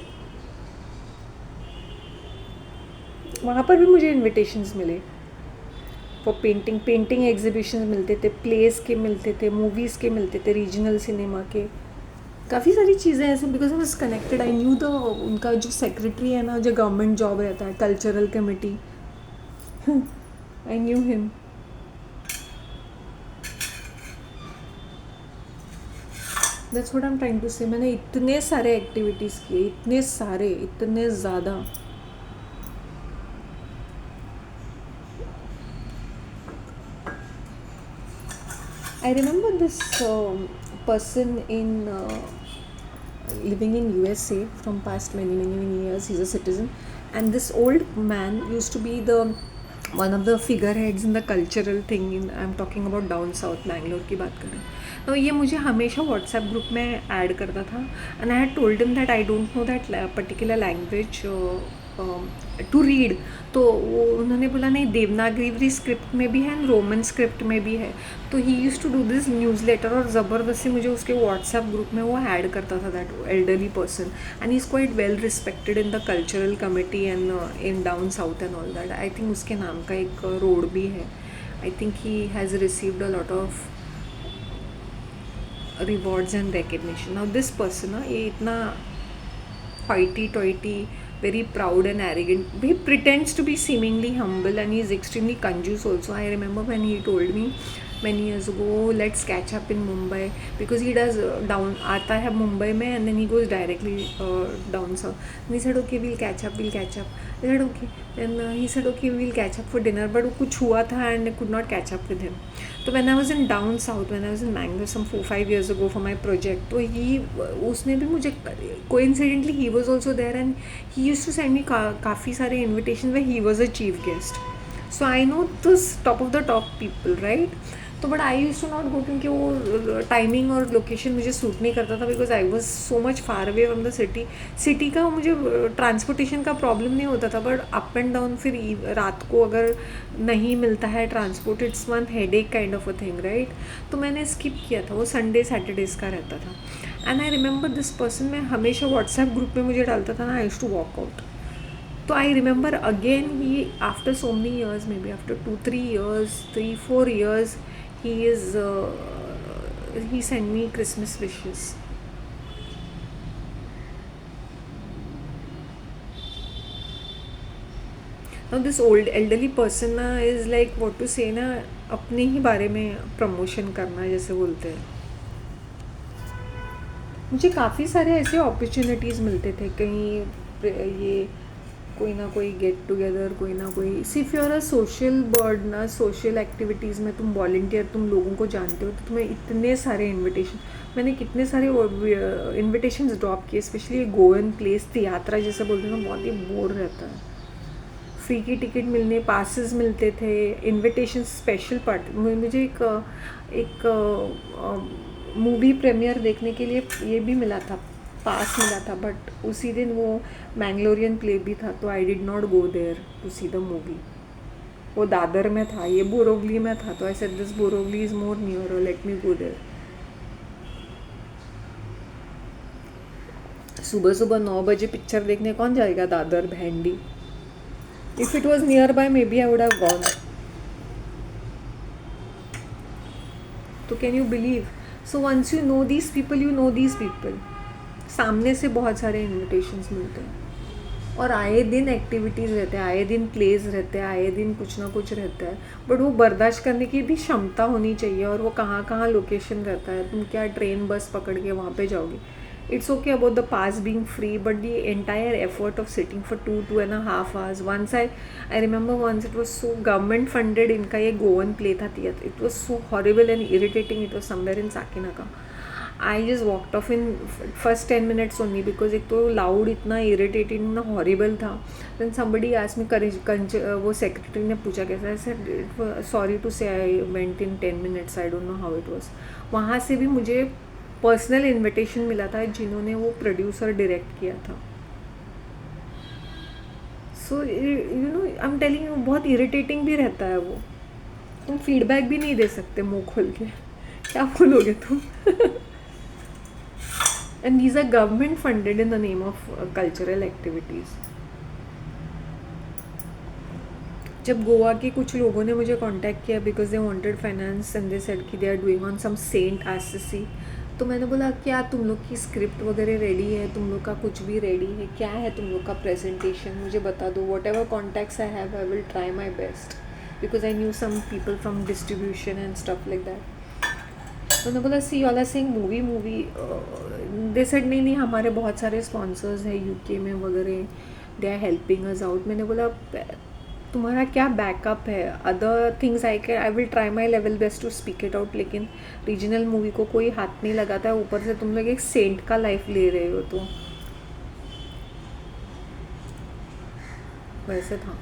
वहाँ पर भी मुझे इन्विटेशंस मिले फॉर पेंटिंग एग्जीबिशन मिलते थे, प्लेस के मिलते थे, मूवीज़ के मिलते थे, रीजनल सिनेमा के, काफ़ी सारी चीज़ें ऐसे। Because I was connected, I knew the उनका जो सेक्रेटरी है ना, जो गवर्नमेंट जॉब रहता है, cultural committee, I knew him. That's what I am trying to say. मैंने इतने सारे एक्टिविटीज़ किए, इतने ज़्यादा। I remember this person in living in USA from past many years. He's a citizen, and this old man used to be the one of the figureheads in the cultural thing. I'm talking about down south, Bangalore की बात करें तो ये मुझे हमेशा WhatsApp group में add करता था, and I had told him that I don't know that particular language to read. तो वो उन्होंने बोला नहीं, देवनागरी स्क्रिप्ट में भी है एंड रोमन स्क्रिप्ट में भी है। तो he use to do this newsletter, और ज़बरदस्ती मुझे उसके व्हाट्सएप ग्रुप में वो ऐड करता था, that elderly person, and he is quite well respected in the cultural committee and in down south and all that. I think उसके नाम का एक रोड भी है। आई think he has received a lot of rewards and recognition. Now this person ना, ये इतना hoity toity, very proud and arrogant. He pretends to be seemingly humble, and he is extremely conjuice also. I remember when he told me many years ago, let's catch up in Mumbai, because he does down आता है मुंबई में and then he goes directly down south. And he said okay, we'll catch up. I said okay. Then he said okay, we'll catch up for dinner, but कुछ हुआ था and I could not catch up with him. तो when I was in down south, when I was in Bangalore some 4-5 years ago for my project, तो उसने भी मुझे coincidentally he was also there, and he used to send me काफ़ी सारे invitations where he was a chief guest. So I know this top of the top people, right? तो but I use to not go, क्योंकि वो timing और location मुझे suit नहीं करता था, because I was so much far away from the city. City का मुझे ट्रांसपोर्टेशन का प्रॉब्लम नहीं होता था, बट अप एंड डाउन फिर रात को अगर नहीं मिलता है ट्रांसपोर्ट, इट्स वन हेड एक kind of a thing, right. तो मैंने स्किप किया था, वो संडे सैटरडेज़ का रहता था. And I remember this person, मैं हमेशा व्हाट्सएप ग्रुप में मुझे डालता था ना, I used to walk out. तो I remember again he after so many years, maybe after 2-3 years, 3-4 years, he sent me Christmas wishes. Now this old elderly person ना is like what to say ना, अपने ही बारे में promotion करना जैसे बोलते हैं. मुझे काफ़ी सारे ऐसे अपॉर्चुनिटीज़ मिलते थे कहीं, ये कोई ना कोई गेट टुगेदर, कोई ना कोई, सिर्फ यूर अ सोशल बर्ड ना, सोशल एक्टिविटीज़ में तुम वॉल्टियर, तुम लोगों को जानते हो, तो तुम्हें इतने सारे इनविटेशन, मैंने कितने सारे इनविटेशन ड्रॉप किए. स्पेशली ये गोवन प्लेस यात्रा जैसे बोलते हैं ना, बहुत ही बोर रहता है. फ्री की टिकट मिलने, पासेस मिलते थे, इनविटेशन स्पेशल पार्ट. मुझे एक मूवी प्रीमियर देखने के लिए ये भी मिला था, पास मिला था, बट उसी दिन वो मैंगलोरियन प्ले भी था, तो I did not go there to see the movie. वो दादर में था, ये बोरोवली में था, तो I said this Borivali is more near, let me go there. सुबह सुबह 9 बजे पिक्चर देखने कौन जाएगा Dadar Bhendi. If it was nearby maybe I would have gone. तो can you believe. So once you know these people, you know these people. सामने से बहुत सारे इन्विटेशंस मिलते हैं, और आए दिन एक्टिविटीज़ रहते हैं, आए दिन प्लेज रहते हैं, आए दिन कुछ ना कुछ रहता है. बट वो बर्दाश्त करने की भी क्षमता होनी चाहिए, और वो कहाँ कहाँ लोकेशन रहता है, तुम क्या ट्रेन बस पकड़ के वहाँ पे जाओगे. It's okay about the pass being free, but the entire effort of sitting for 2-2.5 hours. Once I remember once it was so government funded, इनका ये गोवन प्ले था theatre. It was so horrible and irritating. It was somewhere in Sakinaka. I just walked off in first 10 minutes only, because एक तो loud इतना irritating ना horrible था. Then somebody asked me, वो secretary ने पूछा कैसा है, सॉरी टू से आई went in 10 minutes, I don't know how it was. वहाँ से भी मुझे पर्सनल इन्विटेशन मिला था, जिन्होंने वो प्रोड्यूसर डायरेक्ट किया था. So you know I am telling you, बहुत इरिटेटिंग भी रहता है वो. तुम फीडबैक भी नहीं दे सकते मुंह खोल के, क्या बोलोगे तुम. And these are government funded in the name of cultural activities. जब गोवा के कुछ लोगों ने मुझे कांटेक्ट किया because they wanted finance and they said कि they are doing on some saint SSC, तो मैंने बोला क्या तुम लोग की स्क्रिप्ट वगैरह रेडी है, तुम लोग का कुछ भी रेडी है, क्या है तुम लोग का प्रेजेंटेशन, मुझे बता दो. Whatever contacts I have, I will try my best, because I knew some people from distribution and stuff like that. तो उन्होंने बोला see all are saying movie. They said नहीं हमारे बहुत सारे स्पॉन्सर्स हैं यूके में वगैरह, they are helping us out. मैंने बोला तुम्हारा क्या बैकअप है, other things I will try my level best to speak it out, लेकिन रीजनल मूवी को कोई हाथ नहीं लगाता है. ऊपर से तुम लोग एक सेंट का लाइफ ले रहे हो, तो वैसे था.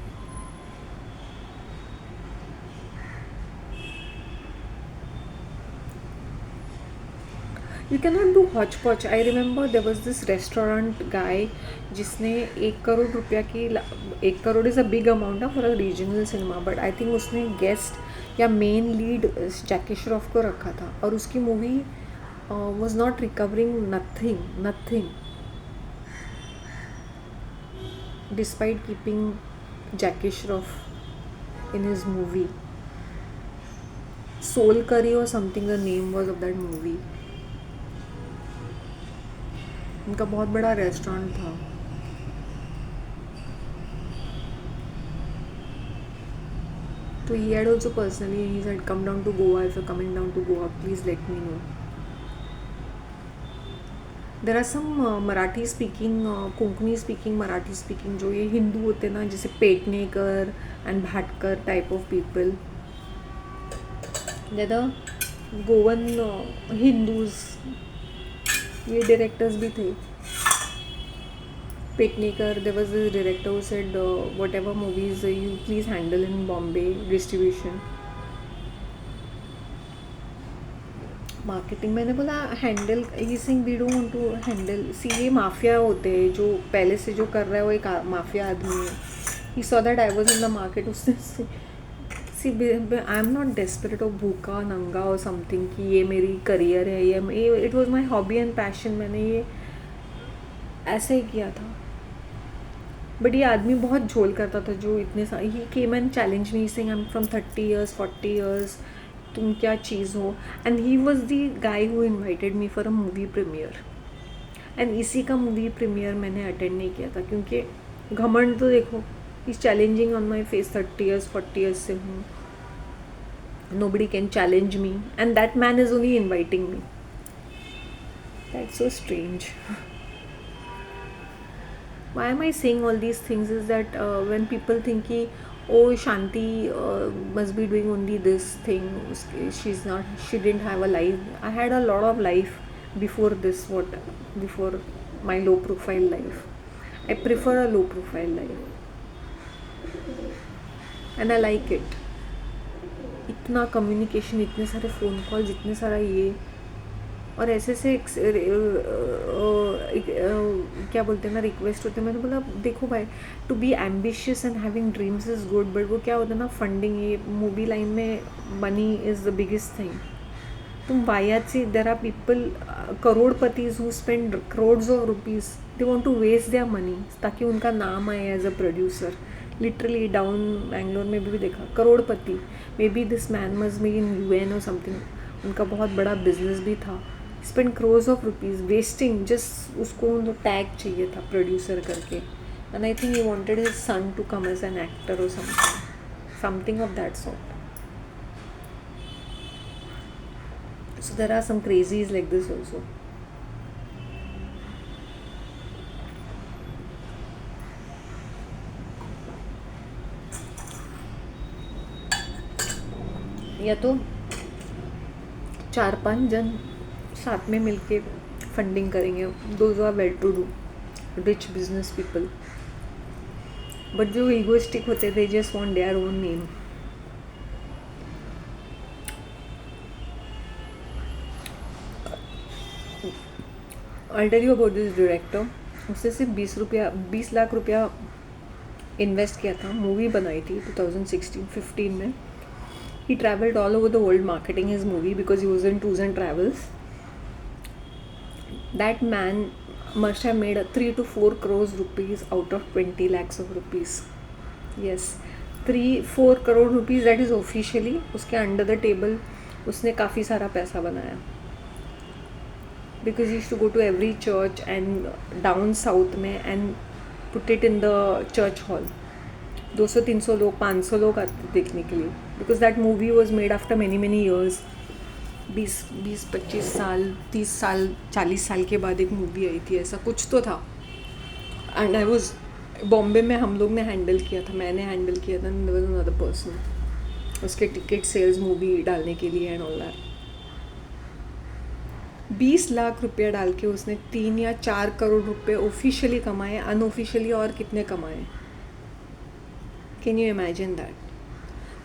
You can not do hotch potch. I remember there was this restaurant guy जिसने 1 करोड़ रुपया की, 1 crore is a big amount for a regional cinema, but I think उसने गेस्ट या मेन लीड जैकी श्रॉफ को रखा था, और उसकी movie was not recovering nothing despite keeping Jackie Shroff in his movie. Soul curry और something the name was of that movie. उनका बहुत बड़ा रेस्टोरेंट था. तो he had also personally, he said come down to Goa, if you're coming down to Goa please let me know. There are some Marathi speaking, Konkani speaking, Marathi speaking जो ये हिंदू होते ना, जैसे Petnekar and Bhatkar type of people, they the Goan Hindus. ये directors भी थे. Petnekar, there was this director who said whatever movies you please handle in Bombay distribution. Marketing मैंने बोला handle, he saying we don't want to handle. See ये mafia होते हैं, जो पहले से जो कर रहा है वो एक माफिया आदमी है। He saw that I was in the market, उसने सी आई एम नॉट डेस्परेट और भूखा नंगा और समथिंग कि ये मेरी करियर है, ये it was my hobby and passion. मैंने ये ऐसे ही किया था। बट ये आदमी बहुत झोल करता था, जो इतने सारे he came and challenge me saying I am from 30 years 40 years, तुम क्या चीज़ हो। And he was the guy who invited me for a movie premiere. And इसी का मूवी प्रीमियर मैंने अटेंड नहीं किया था, क्योंकि घमंड तो देखो, is challenging on my face, 30 years 40 years से हूँ, nobody can challenge me, and that man is only inviting me. That's so strange. Why am I saying all these things is that when people think ki, oh Shanti must be doing only this thing, she didn't have a life. I had a lot of life before this, before my low profile life. I prefer a low profile life and I like it. इतना communication, इतने सारे phone calls, इतने सारा ये, और ऐसे से क्या बोलते हैं ना, रिक्वेस्ट होते हैं। मैंने बोला देखो भाई, to be ambitious and having dreams is good, but वो क्या होता है ना, फंडिंग, ये मूवी लाइन में money is the biggest thing. तुम वायात से, there are people crorepatis who spend crores of rupees, they want to waste their money ताकि उनका नाम आए as a producer. Literally down Bangalore में भी देखा, crorepati, maybe this man must be in UN और समथिंग, उनका बहुत बड़ा बिजनेस भी था, spend crores of rupees wasting, just उसको टैग चाहिए था प्रोड्यूसर करके। And I think he wanted his son to come as an actor और something of that sort. So there are some crazies like this also. या तो 4-5 जन साथ में मिलके फंडिंग करेंगे, those are well to do rich business people, but जो egoistic होते, they just want their own name. I'll tell you about this director. उससे सिर्फ 20 लाख रुपया इन्वेस्ट किया था, मूवी बनाई थी 2016-15 में। He traveled all over the world marketing his movie because he was in tours and travels. That man must have made 3 to 4 crores rupees out of 20 lakhs of rupees. Yes, 3-4 crore rupees, that is officially. उसके under the table उसने काफ़ी सारा पैसा बनाया, because he used to go to every church and down south में and put it in the church hall. 200-300 लोग, 500 लोग आते देखने के लिए, because that movie was made after many years. 20-25 साल, 30 साल, 40 साल के बाद एक मूवी आई थी, ऐसा कुछ तो था। एंड आई वॉज बॉम्बे में, हम लोग ने हैंडल किया था, मैंने हैंडल किया था, देयर वाज अनदर पर्सन, उसके टिकट सेल्स मूवी डालने के लिए एंड ऑल दैट। 20 लाख रुपया डाल के उसने 3 या 4 करोड़ रुपए ऑफिशियली कमाए, अनऑफिशियली और कितने कमाए, कैन यू इमेजिन दैट।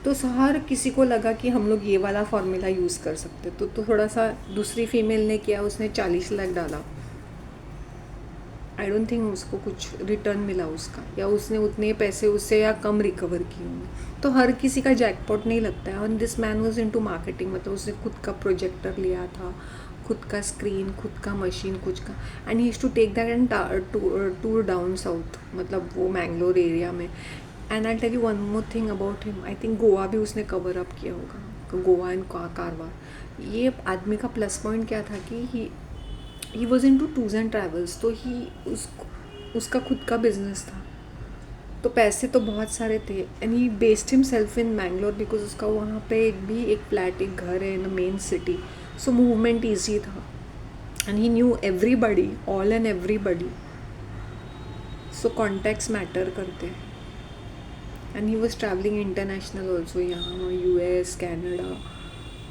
तो हर किसी को लगा कि हम लोग ये वाला फॉर्मूला यूज़ कर सकते, तो थोड़ा सा दूसरी फीमेल ने किया, उसने 40 लाख डाला। आई डोंट थिंक उसको कुछ रिटर्न मिला उसका, या उसने उतने पैसे उससे या कम रिकवर किए होंगे। तो हर किसी का जैकपॉट नहीं लगता है। और this man was into marketing, मतलब उसने खुद का प्रोजेक्टर लिया था, खुद का स्क्रीन, खुद का मशीन, कुछ का, and he used to take that and tour down south, मतलब वो मैंगलोर एरिया में। And I tell you one more thing about him, I think Goa भी उसने कवर अप किया होगा, गोवा एंड कारवार। ये आदमी का प्लस पॉइंट क्या था कि he was in to tours and travels, तो उसका खुद का बिजनेस था, तो पैसे तो बहुत सारे थे। And he based himself in Mangalore because उसका वहाँ पे एक फ्लैट, एक घर है in a main city, so movement easy था। And he knew everybody, all and everybody, so contacts matter करते। And he was travelling international also, यहाँ US, Canada,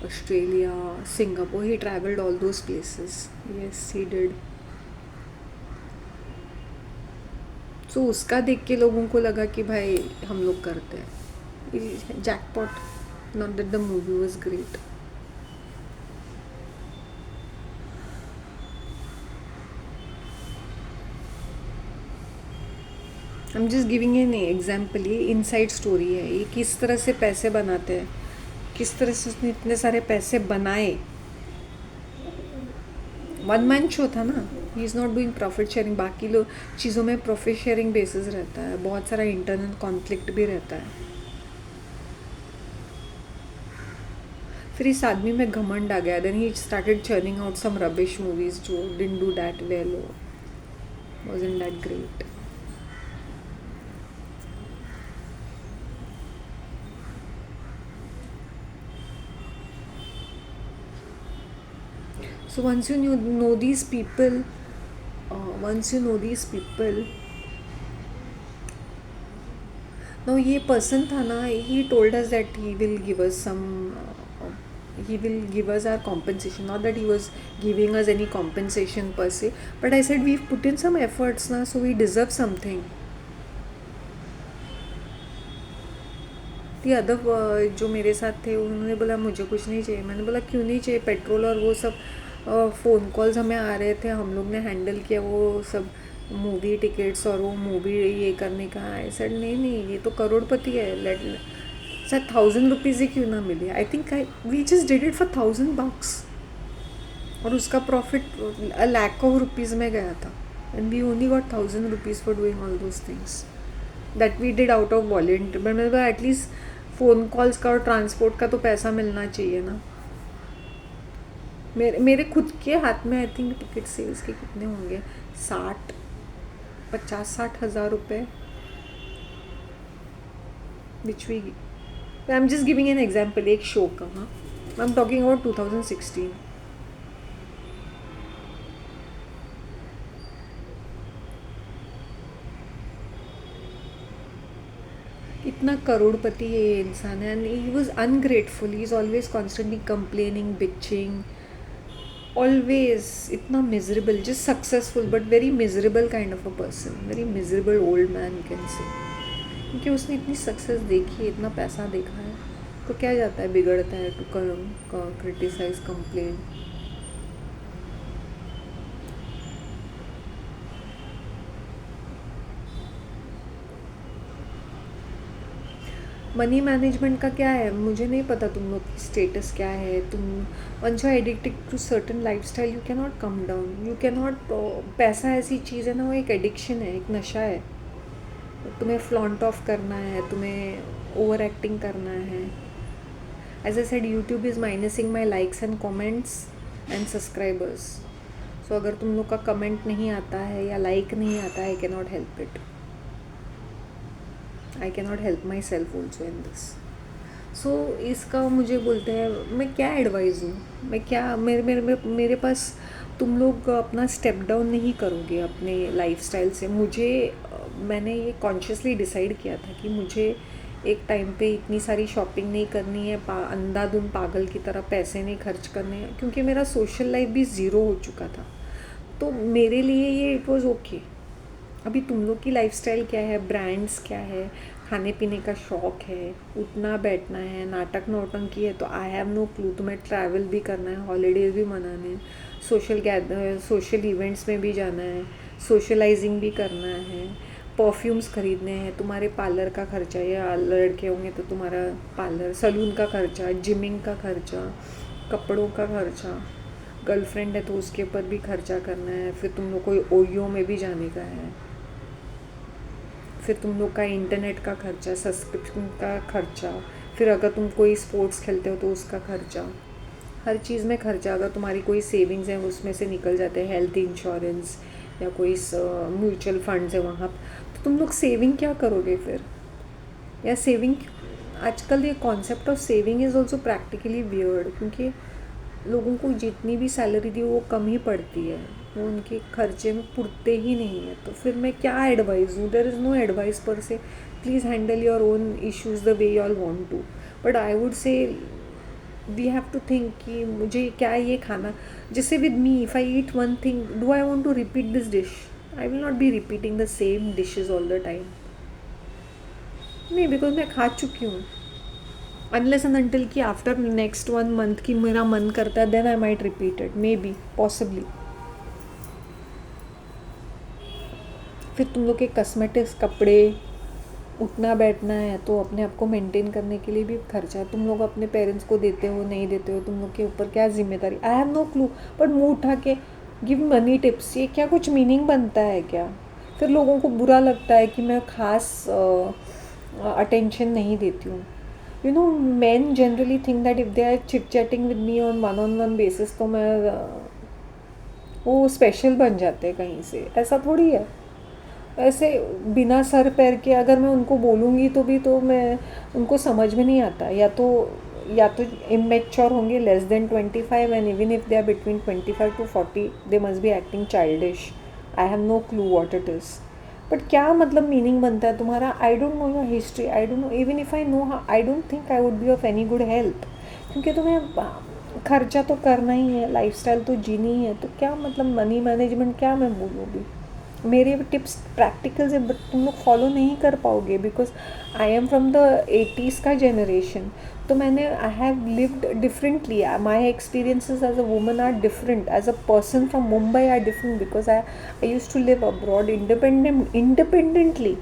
Australia, Singapore, he traveled all those places. Yes, he did. So उसका देख के लोगों को लगा कि भाई हम लोग करते हैं, jackpot, not that the movie was great. I am just giving an example, ये इनसाइड स्टोरी है, ये किस तरह से पैसे बनाते हैं, किस तरह से उसने इतने सारे पैसे बनाए। वन मैन शो था ना, he is not doing profit sharing. बाकी लोग चीज़ों में प्रॉफिट शेयरिंग बेसिस रहता है, बहुत सारा इंटरनल कॉन्फ्लिक्ट भी रहता है। फिर इस आदमी में घमंड आ गया, then he started churning out some rubbish movies जो didn't do that well, wasn't that great. So know these people, once you know these people, now ये person था ना, he told us that he will give us some, he will give us our compensation. Not that he was giving us any compensation per se, but I said we've put in some efforts na, so we deserve something. The other जो मेरे साथ थे उन्होंने बोला मुझे कुछ नहीं चाहिए। मैंने बोला क्यों नहीं चाहिए, पेट्रोल और वो सब फ़ोन कॉल्स हमें आ रहे थे, हम लोग ने हैंडल किया वो सब, मूवी टिकट्स और वो मूवी ये करने का। आई सेड नहीं नहीं, ये तो करोड़पति है, लेट सर 1000 रुपीज़ ही क्यों ना मिले। I think we just did it for $1000 और उसका प्रॉफिट ₹1,00,000 में गया था, and we only got 1000 rupees for doing all those things that we did out of volunteer. But मैंने बोला एटलीस्ट फ़ोन कॉल्स का और ट्रांसपोर्ट का तो पैसा मिलना चाहिए ना। मेरे खुद के हाथ में आई थिंक टिकट सेल्स के कितने होंगे, 50-60 हज़ार रुपये, which we, I am just giving an example एक शो का। हाँ, आई एम टॉकिंग अबाउट 2016। इतना करोड़पति ये इंसान है, and he was ungrateful, he is always constantly complaining, bitching, always इतना miserable, just successful but very miserable kind of a person, very miserable old man you can say, क्योंकि उसने इतनी success देखी है, इतना पैसा देखा है, तो क्या जाता है बिगड़ता है to criticise, complain. Money management का क्या है मुझे नहीं पता, तुम लोग की स्टेटस क्या है। तुम once you addicted to certain lifestyle you can not come down, you can not. पैसा ऐसी चीज़ है ना, वो एक एडिक्शन है, एक नशा है। तुम्हें फ्लॉन्ट ऑफ करना है, तुम्हें ओवर एक्टिंग करना है। As I said, YouTube is minusing my likes and comments and subscribers. So अगर तुम लोग का कमेंट नहीं आता है या लाइक नहीं आता है, I can not help it, I can not help myself also in this. So इसका मुझे बोलते हैं, मैं क्या एडवाइस दूँ, मैं क्या, मेरे पास तुम लोग अपना स्टेप डाउन नहीं करोगे अपने लाइफस्टाइल से। मैंने ये कॉन्शियसली डिसाइड किया था कि मुझे एक टाइम पे इतनी सारी शॉपिंग नहीं करनी है, अंधाधुंध पागल की तरह पैसे नहीं खर्च करने हैं, क्योंकि मेरा सोशल लाइफ भी ज़ीरो हो चुका था। तो मेरे लिए ये इट वॉज़ ओके। अभी तुम लोग की लाइफस्टाइल क्या है, ब्रांड्स क्या है, खाने पीने का शौक़ है, उठना बैठना है, नाटक नौटंकी है, तो आई हैव नो क्लू। तुम्हें ट्रैवल भी करना है, हॉलीडेज भी मनाने हैं, सोशल इवेंट्स में भी जाना है, सोशलाइजिंग भी करना है, परफ्यूम्स खरीदने हैं, तुम्हारे पार्लर का खर्चा, या लड़के होंगे तो तुम्हारा पार्लर सलून का खर्चा, जिमिंग का खर्चा, कपड़ों का खर्चा, गर्लफ्रेंड है तो उसके ऊपर भी खर्चा करना है, फिर तुम लोग को ओयो में भी जाने का है, फिर तुम लोग का इंटरनेट का खर्चा, सब्सक्रिप्शन का खर्चा, फिर अगर तुम कोई स्पोर्ट्स खेलते हो तो उसका खर्चा, हर चीज़ में खर्चा। अगर तुम्हारी कोई सेविंग्स है उसमें से निकल जाते हैं, हेल्थ इंश्योरेंस या कोई म्यूचुअल फंड्स है वहाँ, तो तुम लोग सेविंग क्या करोगे फिर? या सेविंग, आजकल ये concept of saving is also practically weird, क्योंकि लोगों को जितनी भी सैलरी दी वो कम ही पड़ती है, वो उनके खर्चे में पुरते ही नहीं है। तो फिर मैं क्या एडवाइस दूँ? There is no advice per se. Please handle your own issues the way you all want to, but I would say we have to think कि मुझे क्या ये खाना, जैसे with me, if I eat one thing, do I want to repeat this dish? I will not be repeating the same dishes all the time. नहीं, because मैं खा चुकी हूँ। अनलेस एंड अनटिल कि आफ्टर नेक्स्ट 1 मंथ की मेरा मन करता है, then I might repeat it, maybe, possibly. फिर तुम लोग के कस्मेटिक्स, कपड़े, उठना बैठना है, तो अपने आप को मेंटेन करने के लिए भी खर्चा है। तुम लोग अपने पेरेंट्स को देते हो नहीं देते हो, तुम लोग के ऊपर क्या जिम्मेदारी। I have no clue, but मुँह उठा के गिव मनी टिप्स, ये क्या कुछ मीनिंग बनता है क्या? फिर लोगों को बुरा लगता है कि मैं खास अटेंशन नहीं देती हूँ। You know, man generally think that if they are chit chatting with me on one basis, तो मैं वो स्पेशल बन जाते हैं कहीं से। ऐसा थोड़ी है। ऐसे बिना सर पैर के अगर मैं उनको बोलूँगी तो भी तो मैं उनको समझ में नहीं आता। या तो इमेच्योर होंगे, less than 25, and even if they are between 25 to 40 they must be acting childish. I have no clue what it is. But क्या मतलब मीनिंग बनता है तुम्हारा? I don't know your history, I don't know, even if I know, I don't think I would be of any good help. क्योंकि तुम्हें खर्चा तो करना ही है, लाइफस्टाइल तो जीनी ही है, तो क्या मतलब मनी मैनेजमेंट क्या मैं बोलूँ भी। मेरे टिप्स प्रैक्टिकल है, बट तुम लोग फॉलो नहीं कर पाओगे, because I am from the 80s का जनरेशन। तो मैंने I have lived differently, my experiences as a woman are different, as a person from Mumbai are different, because I use to live abroad independently.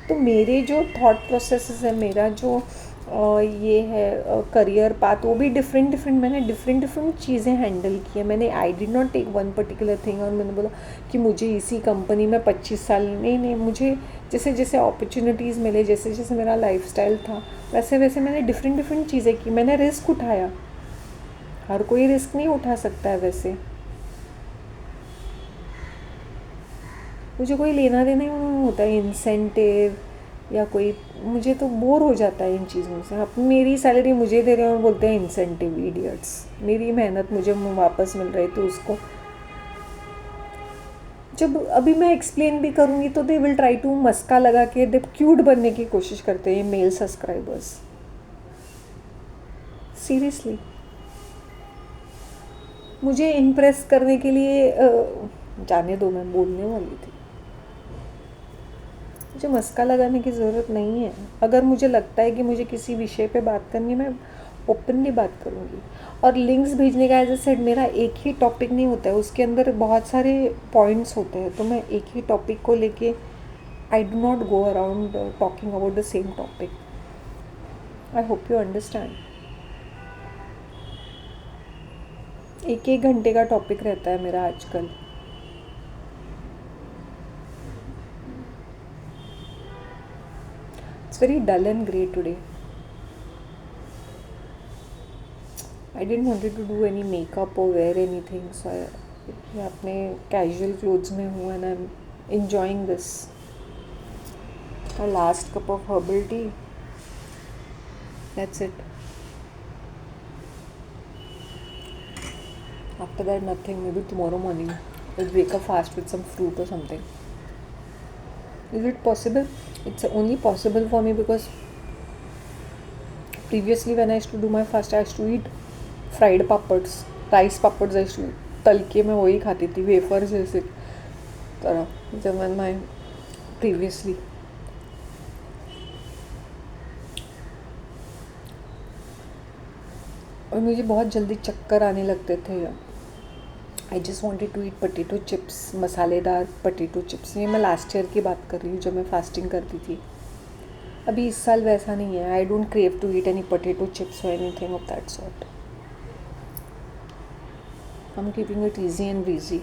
तो मेरे जो thought processes है, मेरा जो ये है करियर पाथ, वो भी डिफरेंट। मैंने डिफरेंट चीज़ें हैंडल की है। मैंने I did not take one particular thing और मैंने बोला कि मुझे इसी कंपनी में 25 साल, नहीं, मुझे जैसे जैसे अपॉर्चुनिटीज़ मिले, जैसे जैसे मेरा लाइफस्टाइल था, वैसे वैसे मैंने डिफरेंट चीज़ें की। मैंने रिस्क उठाया, हर कोई रिस्क नहीं उठा सकता है वैसे। मुझे कोई लेना देना ही नहीं होता है इंसेंटिव या कोई, मुझे तो बोर हो जाता है इन चीज़ों से। अब मेरी सैलरी मुझे दे रहे हैं और बोलते हैं इंसेंटिव, इडियट्स। मेरी मेहनत मुझे वापस मिल रही, तो उसको जब अभी मैं एक्सप्लेन भी करूँगी तो दे विल ट्राई टू मस्का लगा के दे क्यूट बनने की कोशिश करते हैं मेल सब्सक्राइबर्स। सीरियसली, मुझे इम्प्रेस करने के लिए जाने दो, मैं बोलने वाली थी। मुझे मस्का लगाने की ज़रूरत नहीं है। अगर मुझे लगता है कि मुझे किसी विषय पे बात करनी है, मैं ओपनली बात करूँगी। और लिंक्स भेजने का एज ए सेड, मेरा एक ही टॉपिक नहीं होता है, उसके अंदर बहुत सारे पॉइंट्स होते हैं, तो मैं एक ही टॉपिक को लेके I do not go around talking about the same topic. I hope you understand. एक एक घंटे का टॉपिक रहता है मेरा आजकल। It's very dull and grey today. I didn't wanted to do any makeup or wear anything, so मैं अपने casual clothes में हूँ and I'm enjoying this. My last cup of herbal tea. That's it. After that, nothing. Maybe tomorrow morning I'll wake up fast with some fruit or something. Is it possible? It's only possible for me because previously when I used to do my fast, I used to eat fried papads, rice papads ऐसे तल के मैं वही खाती थी, wafers जैसे तरह, जब मैं प्रीवियसली। और मुझे बहुत जल्दी चक्कर आने लगते थे। I just wanted to eat potato chips, मसालेदार पोटैटो चिप्स। ये मैं लास्ट ईयर की बात कर रही हूँ जब मैं फास्टिंग करती थी। अभी इस साल वैसा नहीं है। I don't crave to eat any potato chips और anything of that sort. I'm keeping it easy and breezy.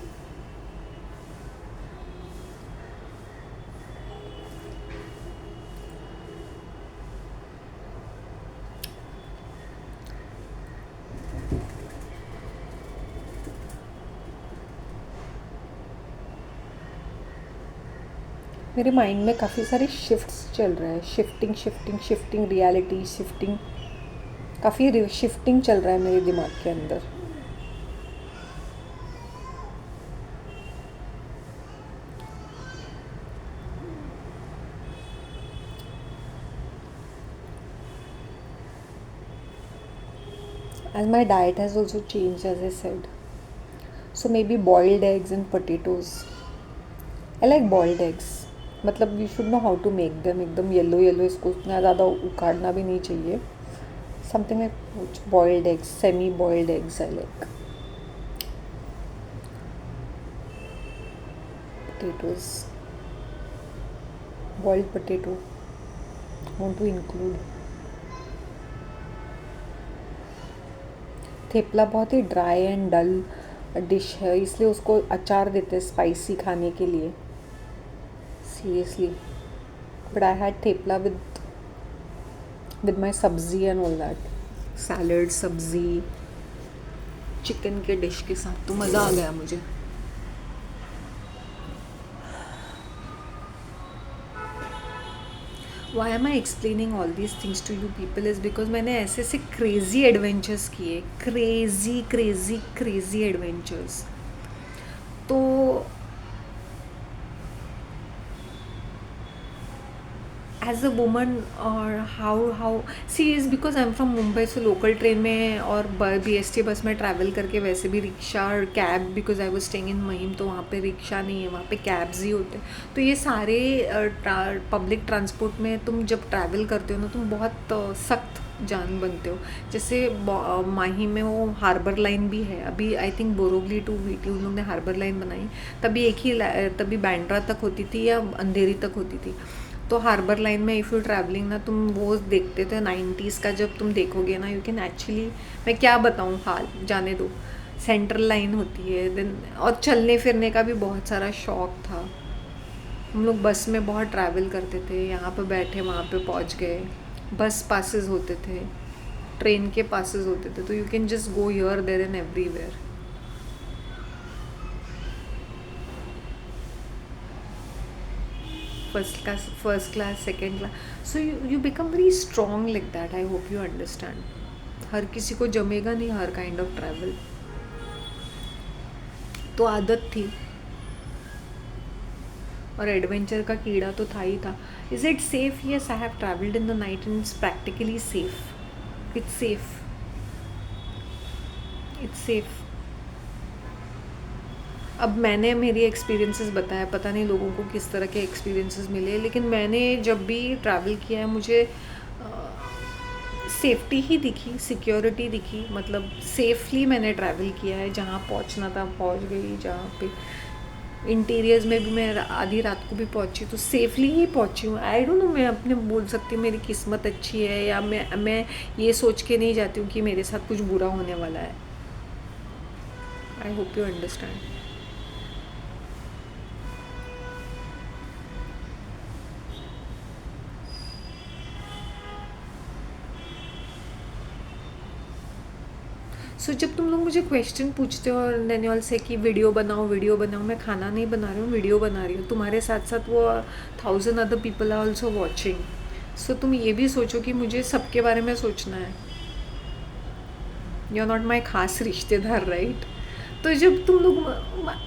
मेरे माइंड में काफ़ी सारे शिफ्ट्स चल रहे हैं, शिफ्टिंग रियलिटी, काफ़ी शिफ्टिंग चल रहा है मेरे दिमाग के अंदर। As my diet has also changed, as I said. So maybe boiled eggs and potatoes. I like boiled eggs. मतलब you should know how to make them. एकदम येलो इसको उतना ज़्यादा उखाड़ना भी नहीं चाहिए. Something like boiled eggs, semi-boiled eggs I like. Potatoes. Boiled potato want to include. Thepla बहुत ही ड्राई एंड डल डिश है, इसलिए उसको अचार देते हैं स्पाइसी खाने के लिए, seriously. But I had thepla with my सब्जी एंड ऑल दैट, सैलड, सब्जी, चिकन के डिश के साथ, तो मज़ा आ गया मुझे। Why am I explaining all these things to you people is because मैंने ऐसे ऐसे क्रेज़ी एडवेंचर्स किए, क्रेज़ी क्रेज़ी क्रेज़ी एडवेंचर्स। तो एज अ वुमन, और how she is because I am from Mumbai, so local train में और BST बस में ट्रैवल करके, वैसे भी रिक्शा और cab, because I was staying in Mahim, तो वहाँ पे रिक्शा नहीं है, वहाँ पे कैब्स ही होते हैं। तो ये सारे पब्लिक ट्रांसपोर्ट में तुम जब ट्रैवल करते हो ना, तुम बहुत सख्त जान बनते हो। जैसे माही में वो हार्बर लाइन भी है, अभी I think Borivali to VT उन लोगों ने हार्बर लाइन बनाई, तभी बैंड्रा तक होती थी या अंधेरी तक होती थी। तो हार्बर लाइन में इफ़ यू ट्रैवलिंग ना, तुम वो देखते थे 90s का, जब तुम देखोगे ना, यू कैन एक्चुअली, मैं क्या बताऊँ, हाल जाने दो। सेंट्रल लाइन होती है देन, और चलने फिरने का भी बहुत सारा शौक था। हम लोग बस में बहुत ट्रैवल करते थे, यहाँ पे बैठे वहाँ पे पहुँच गए। बस पासेस होते थे, ट्रेन के पासेस होते थे, तो you can just go here there and everywhere. first class, second class, so you become very strong like that. I hope you understand. हर किसी को जमेगा नहीं हर काइंड ऑफ ट्रैवल, तो आदत थी, और एडवेंचर का कीड़ा तो था ही था। Is it safe? Yes, I have travelled in the night and it's practically safe. It's safe, it's safe. अब मैंने मेरी एक्सपीरियंसेस बताया, पता नहीं लोगों को किस तरह के एक्सपीरियंसेस मिले, लेकिन मैंने जब भी ट्रैवल किया है, मुझे सेफ्टी ही दिखी, सिक्योरिटी दिखी, मतलब सेफली मैंने ट्रैवल किया है। जहाँ पहुँचना था पहुँच गई, जहाँ पे इंटीरियर्स में भी मैं आधी रात को भी पहुँची तो सेफली ही पहुँची हूँ। आई डोंट नो, मैं अपने बोल सकती हूँ मेरी किस्मत अच्छी है, या मैं ये सोच के नहीं जाती हूँ कि मेरे साथ कुछ बुरा होने वाला है। I hope you understand. So जब तुम लोग मुझे क्वेश्चन पूछते हो और देन ऑल से कि वीडियो बनाओ, मैं खाना नहीं बना रही हूँ, वीडियो बना रही हूँ। तुम्हारे साथ साथ वो 1000 other people are also watching. So तुम ये भी सोचो कि मुझे सबके बारे में सोचना है। यू आर नॉट माई खास रिश्तेदार, राइट? तो जब तुम लोग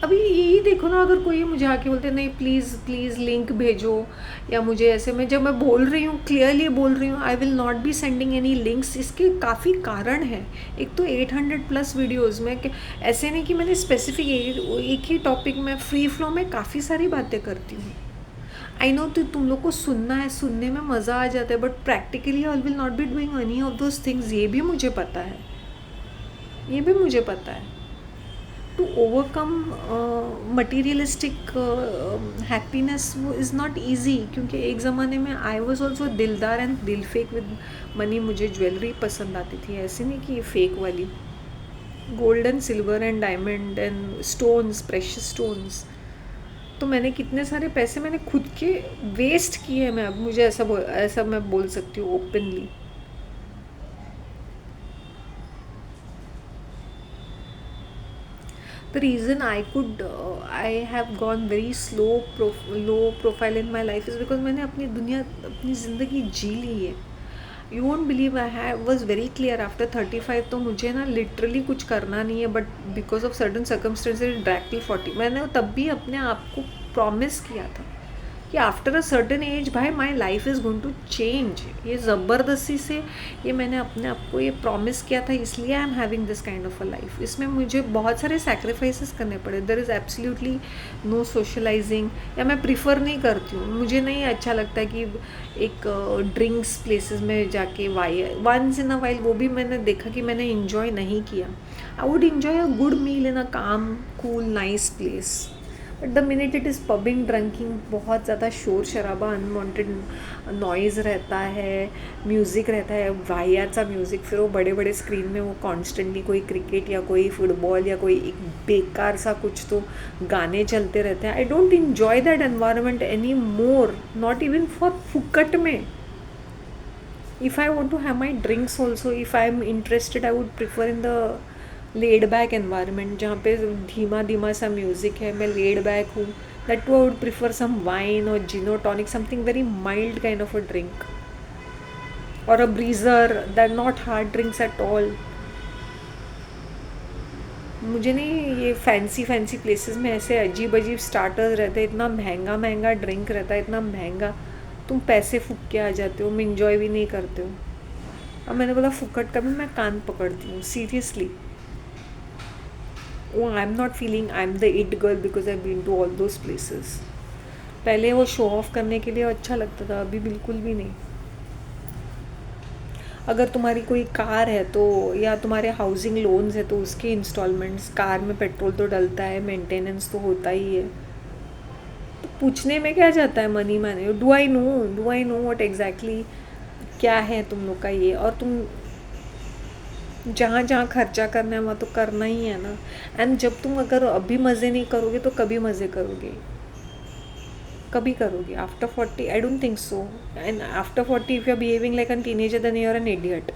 अभी यही देखो ना, अगर कोई मुझे आके बोलते नहीं प्लीज़ प्लीज़ लिंक भेजो, या मुझे ऐसे में, जब मैं बोल रही हूँ, क्लियरली बोल रही हूँ, आई will not be sending any links. इसके काफ़ी कारण है। एक तो 800+ वीडियोज़ में, ऐसे नहीं कि मैंने स्पेसिफिक एक ही टॉपिक में फ्री फ्लो में काफ़ी सारी बातें करती हूँ। आई नो, तो तुम लोग को सुनना है, सुनने में मज़ा आ जाता है, but practically I will not be doing any of those things. ये भी मुझे पता है, ये भी मुझे पता है। to overcome materialistic happiness is not easy, क्योंकि एक ज़माने में I was also दिलदार एंड दिल फेक विद मनी। मुझे ज्वेलरी पसंद आती थी, ऐसे नहीं कि फेक वाली, gold and silver and diamond and stones, precious stones. तो मैंने कितने सारे पैसे मैंने खुद के वेस्ट किए हैं। मैं अब मुझे ऐसा मैं बोल सकती हूँ openly. The reason I have gone very low profile in my life is because मैंने अपनी ज़िंदगी जी ली है। You won't believe, I was very clear after 35 तो मुझे ना लिटरली कुछ करना नहीं है, but because of certain circumstances drag till 40। मैंने तब भी अपने आप को प्रॉमिस किया था कि आफ्टर अ सर्टन एज भाई my life is going to change. ये ज़बरदस्ती से ये मैंने अपने आप को ये प्रॉमिस किया था, इसलिए I am having this kind of a life. इसमें मुझे बहुत सारे सैक्रिफाइसेस करने पड़े। There is absolutely no socialising, या मैं प्रीफर नहीं करती हूँ। मुझे नहीं अच्छा लगता है कि एक ड्रिंक्स प्लेसेस में जाके वंस इन अ वाइल, वो भी मैंने देखा कि मैंने इन्जॉय नहीं किया। I would enjoy a good meal in a calm cool nice place, the minute it is pubbing drunking, बहुत ज़्यादा शोर शराबा, अनवांटेड नॉइज़ रहता है, म्यूज़िक रहता है, वाहियात सा म्यूज़िक, फिर वो बड़े बड़े स्क्रीन में वो कॉन्स्टेंटली कोई क्रिकेट या कोई फुटबॉल या कोई एक बेकार सा कुछ तो गाने चलते रहते हैं. I don't enjoy that environment any more, not even for फुकट में. If I want to have my drinks also, if I'm interested, I would prefer in the laid back environment जहाँ पे धीमा धीमा सा म्यूज़िक है, मैं laid back हूँ. That too I would prefer some wine or gin or tonic, something very mild kind of a drink, or a breezer. They're not hard drinks at all. मुझे नहीं ये फैंसी फैंसी प्लेसेस में ऐसे अजीब अजीब starters रहते हैं, इतना महंगा महंगा ड्रिंक रहता है, इतना महंगा, तुम पैसे फूक के आ जाते हो, मैं इंजॉय भी नहीं करते हो. अब मैंने बोला फुकट का भी मैं कान पकड़ती हूँ seriously. Oh I am not feeling I am the it girl because I been to all those places. पहले वो शो ऑफ करने के लिए अच्छा लगता था, अभी बिल्कुल भी नहीं. अगर तुम्हारी कोई कार है तो, या तुम्हारे हाउसिंग लोन्स है तो उसके इंस्टॉलमेंट्स, कार में पेट्रोल तो डलता है, मेंटेनेंस तो होता ही है, तो पूछने में क्या जाता है मनी मैने. Do I know what exactly क्या है तुम लोग का ये. और तुम जहाँ जहाँ खर्चा करना है वहाँ तो करना ही है ना. एंड जब तुम अगर अभी मज़े नहीं करोगे तो कभी मज़े करोगे, कभी करोगे. After 40 I don't think so. And after 40 if you are behaving like an teenager then you are an idiot.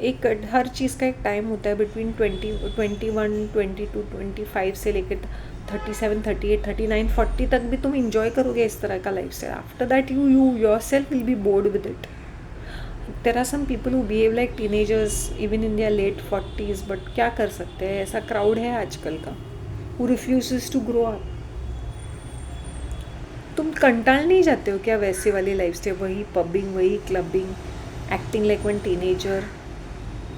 एक हर चीज़ का एक टाइम होता है. बिटवीन 21 22 25 से लेकर 37 38 39 40 तक भी तुम इंजॉय करोगे इस तरह का life style. After that you yourself will be bored with it. There are some people who behave like teenagers even in their late 40s, but क्या कर सकते हैं, ऐसा क्राउड है आजकल का who refuses to grow up. तुम कंटाल नहीं जाते हो क्या वैसे वाली लाइफ स्टाइल, वही पबिंग, वही clubbing, acting like one teenager.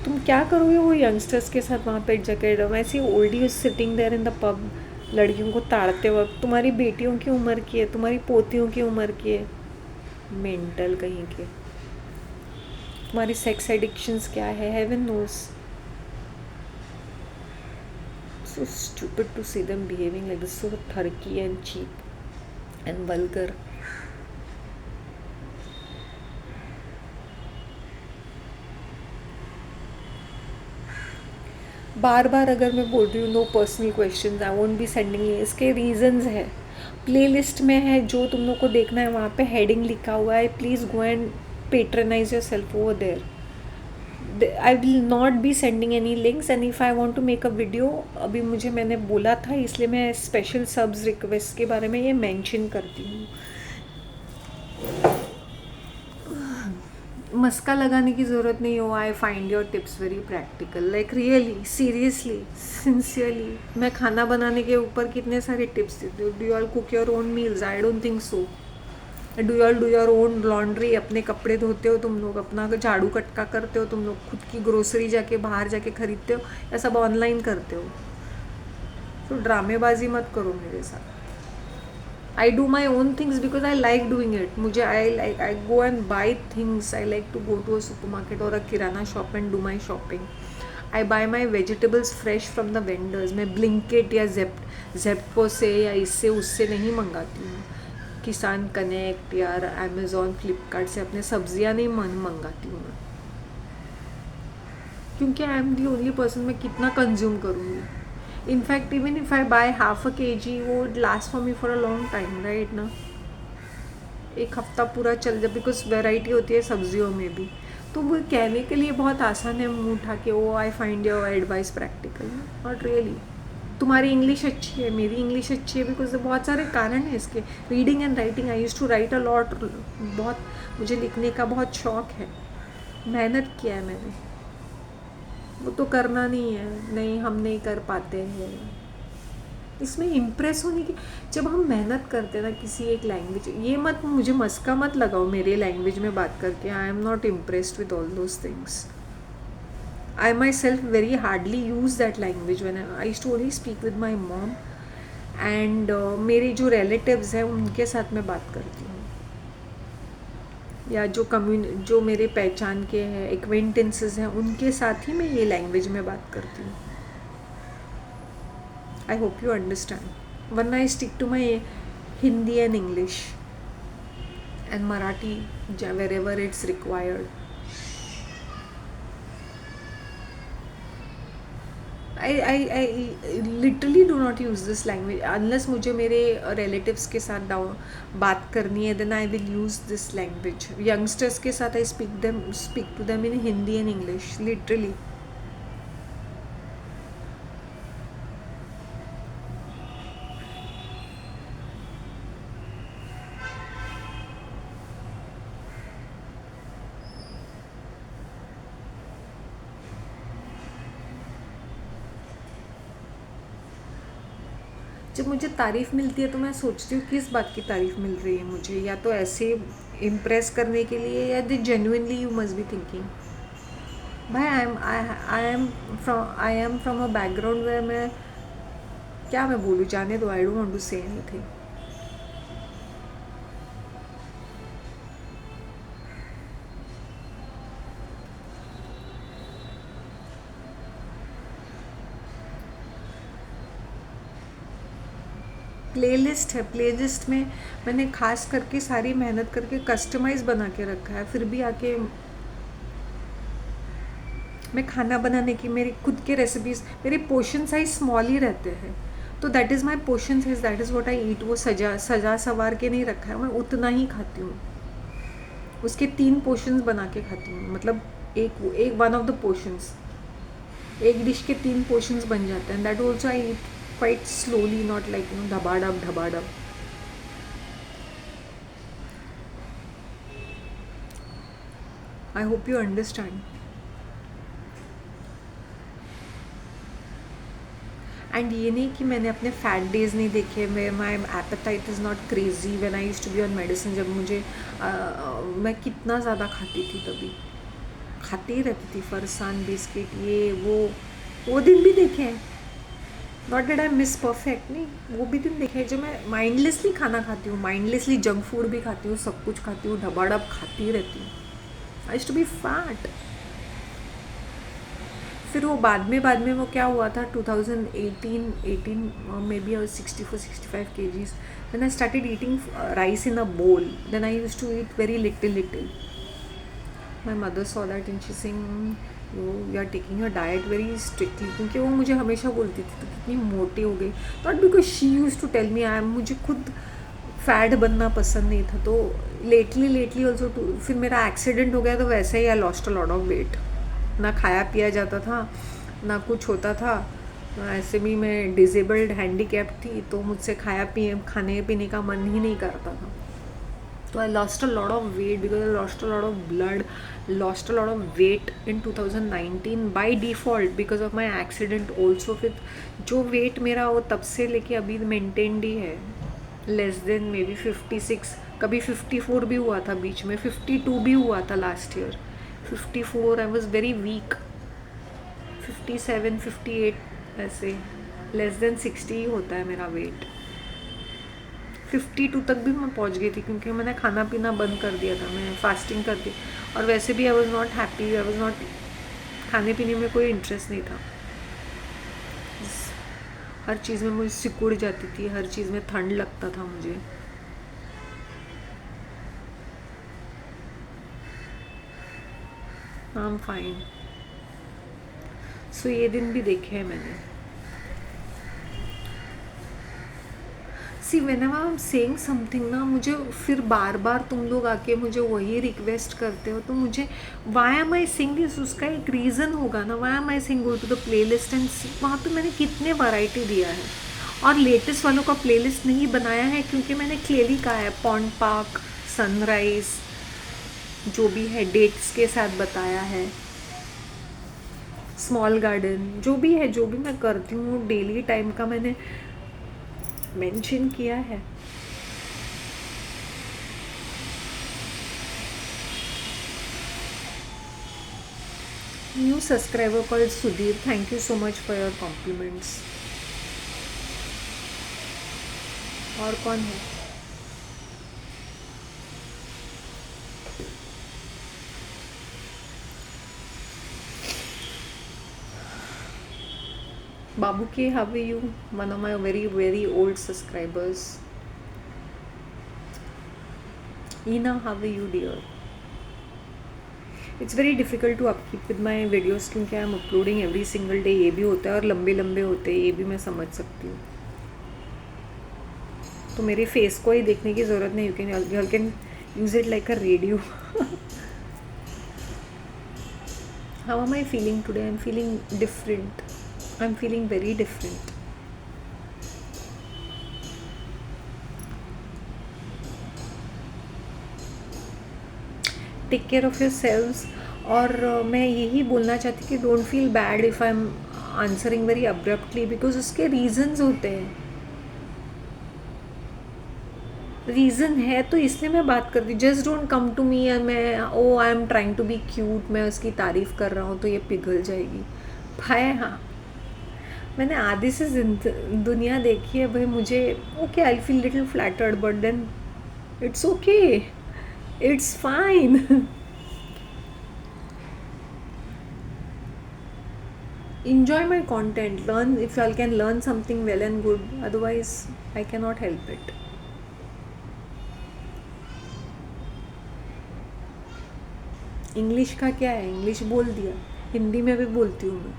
तुम क्या करोगे वो यंगस्टर्स के साथ वहाँ पे जाकर. वैसे oldie sitting there in the pub, लड़कियों को ताड़ते वक्त. तुम्हारी बेटियों की उम्र की है, तुम्हारी पोतियों की उम्र की है, मेंटल कहीं के. तुम्हारी सेक्स एडिक्शंस क्या है, heaven knows. So stupid to see them behaving like this, so थर्की एंड चीप एंड वल्गर. बार बार अगर मैं बोल रही हूँ no personal questions, I won't be sending you. इसके रीजंस है, प्लेलिस्ट में है, जो तुम लोग को देखना है वहाँ पे हेडिंग लिखा हुआ है. Please go and patronise yourself over there. I will not be sending any links. And if I want to make a video, अभी मैंने बोला था इसलिए मैं स्पेशल सब्स रिक्वेस्ट के बारे में ये मैंशन करती हूँ. मस्का लगाने की ज़रूरत नहीं हो. I find your tips very practical, like really seriously sincerely. मैं खाना बनाने के ऊपर कितने सारे टिप्स देती हूँ. Do you all cook your own meals? I don't think so. Do you all do your own laundry? अपने कपड़े धोते हो तुम लोग, अपना झाड़ू कटका करते हो तुम लोग, खुद की ग्रोसरी जाके बाहर जाके खरीदते हो, या सब ऑनलाइन करते हो? तो ड्रामेबाजी मत करो मेरे साथ. I do my own things because I like doing it. मुझे I go and buy things. I like to go to a supermarket or a kirana shop and do my shopping. I buy my vegetables fresh from the vendors. मैं Blinkit या Zepto से या इससे उससे नहीं मंगाती हूँ. किसान कनेक्ट या Amazon फ्लिपकार्ट से अपने सब्जियाँ नहीं मंगाती हूँ मैं, क्योंकि I am the only person. मैं कितना कंज्यूम करूँगी. In fact even if I by half a kg, वो last for me for a long time, right ना. एक हफ्ता पूरा चल जाए, बिकॉज वेराइटी होती है सब्जियों में भी. तो वो कहने के लिए बहुत आसान है मुँह उठा के, वो I find your advice practical. Not really. तुम्हारी इंग्लिश अच्छी है, मेरी इंग्लिश अच्छी है, बिकॉज बहुत सारे कारण हैं इसके. Reading and writing, I used to write a lot. बहुत मुझे लिखने का बहुत शौक है, मेहनत किया है मैंने. वो तो करना नहीं है, नहीं हम नहीं कर पाते हैं. इसमें इम्प्रेस होने की, जब हम मेहनत करते हैं ना किसी एक लैंग्वेज, ये मत मुझे मस्का मत लगाओ मेरे लैंग्वेज में बात करके. I am not impressed with all those things. I myself very hardly use that language when I used to only speak with my mom. And मेरे जो रिलेटिव्स हैं उनके साथ मैं बात करती हूँ, या जो मेरे पहचान के हैं, एक्वेंटेंसेस हैं, उनके साथ ही मैं ये लैंग्वेज में बात करती हूँ. I hope you understand. वरना I stick to my Hindi and English and Marathi wherever it's required. I literally do not use this language unless मुझे मेरे relatives के साथ बात करनी है, then I will use this language. Youngsters के साथ I speak to them in Hindi and English, literally. जब मुझे तारीफ़ मिलती है तो मैं सोचती हूँ किस बात की तारीफ़ मिल रही है मुझे, या तो ऐसे इम्प्रेस करने के लिए, या the genuinely you must be thinking भाई I am from a background where मैं क्या मैं बोलूँ, जाने दो, I don't want to say anything. Playlist है, प्लेलिस्ट में मैंने खास करके सारी मेहनत करके कस्टमाइज बना के रखा है, फिर भी आके मैं खाना बनाने की मेरी खुद के रेसिपीज़, मेरे पोर्शन साइज स्मॉल ही रहते हैं, तो that is my portion size, that is what I eat. वो सजा सवार के नहीं रखा है, मैं उतना ही खाती हूँ. उसके 3 पोर्शंस बना के खाती हूँ, मतलब एक वन ऑफ द पोर्शंस, एक डिश के 3 पोर्शंस बन जाते हैं. That also I eat quite slowly, not like ढबाडब. I hope you understand. And ये नहीं कि मैंने अपने फैट डेज नहीं देखे, my appetite is not crazy when I used to be on medicine. जब मुझे मैं कितना ज़्यादा खाती थी, तभी खाती ही रहती थी, फरसान बिस्किट ये वो दिन भी देखे हैं. Not that I miss perfect, नहीं, वो भी दिन देखे हैं जब मैं माइंडलेसली खाना खाती हूँ, माइंडलेसली जंक फूड भी खाती हूँ, सब कुछ खाती हूँ, ढबाडब खाती रहती हूँ. I used to be fat. फिर वो बाद में वो क्या हुआ था 2018 maybe 64-65 kgs. Then I started eating rice in a bowl. Then I use to eat very little. My mother saw that and she saying you are taking your diet very strictly, क्योंकि वो मुझे हमेशा बोलती थी तो कितनी मोटी हो गई. Not because she use to tell me, मुझे खुद फैट बनना पसंद नहीं था. तो लेटली ऑल्सो फिर मेरा एक्सीडेंट हो गया, तो वैसे ही I lost a lot of weight. ना खाया पिया जाता था, ना कुछ होता था. ऐसे भी मैं डिसेबल्ड हैंडीकैप थी, तो मुझसे खाने पीने का मन ही नहीं करता था. तो I lost a lot of weight because I lost a lot of blood, lost a lot of weight in 2019 by default because of my accident also. फिर जो वेट मेरा वो तब से लेके अभी मेंटेन्ड ही है, लेस देन मे बी 56. कभी 54 भी हुआ था बीच में, 52 भी हुआ था last year. 54 I was very weak. 57 58 ऐसे, लेस देन 60 ही होता है मेरा वेट. 52 तक भी मैं पहुंच गई थी, क्योंकि मैंने खाना पीना बंद कर दिया था, मैं फास्टिंग कर दी. और वैसे भी I was not happy, I was not, खाने पीने में कोई इंटरेस्ट नहीं था. हर चीज़ में मुझे सिकुड़ जाती थी, हर चीज़ में ठंड लगता था मुझे. I am fine. सो ये दिन भी देखे हैं मैंने. सी whenever I am saying something ना, मुझे फिर बार बार तुम लोग आके मुझे वही रिक्वेस्ट करते हो, तो मुझे why am I saying this, उसका एक रीज़न होगा ना. Why am I saying go to the playlist and वहाँ पे मैंने कितने वैरायटी दिया है, और लेटेस्ट वालों का प्ले लिस्ट नहीं बनाया है, क्योंकि मैंने क्लियरली कहा है पॉन्ड पार्क, सनराइज़, जो भी है डेट्स के साथ बताया है, स्मॉल गार्डन, जो भी है, जो भी मैं करती हूँ डेली टाइम का मैंने मेंशन किया है. New subscriber called Sudhir, thank you so much for your compliments. और कौन है? Babu K, how are you? One of my very, very old subscribers. Ina, how are you, dear? It's very difficult to upkeep with my videos क्योंकि I am uploading every single day. ये भी होता है और लंबे लंबे होते हैं, ये भी मैं समझ सकती हूँ. तो मेरे फेस को ही देखने की ज़रूरत नहीं. You can use it like a radio. How am I feeling today? I am feeling different. I am feeling very different. Take care of yourselves. और मैं यही बोलना चाहती कि don't feel bad if I am answering very abruptly, because उसके reasons होते हैं. Reason है तो इसलिए मैं बात कर रही. Just don't come to me and मैं oh I am trying to be cute, मैं उसकी तारीफ़ कर रहा हूँ तो ये पिघल जाएगी भाई. हाँ, मैंने आधी से दुनिया देखी है भाई. मुझे okay, I feel little flattered but then it's okay, it's fine. Enjoy my content, learn if I can learn something well and good, otherwise I cannot help it. English का क्या है, इंग्लिश बोल दिया. हिंदी में भी बोलती हूँ मैं.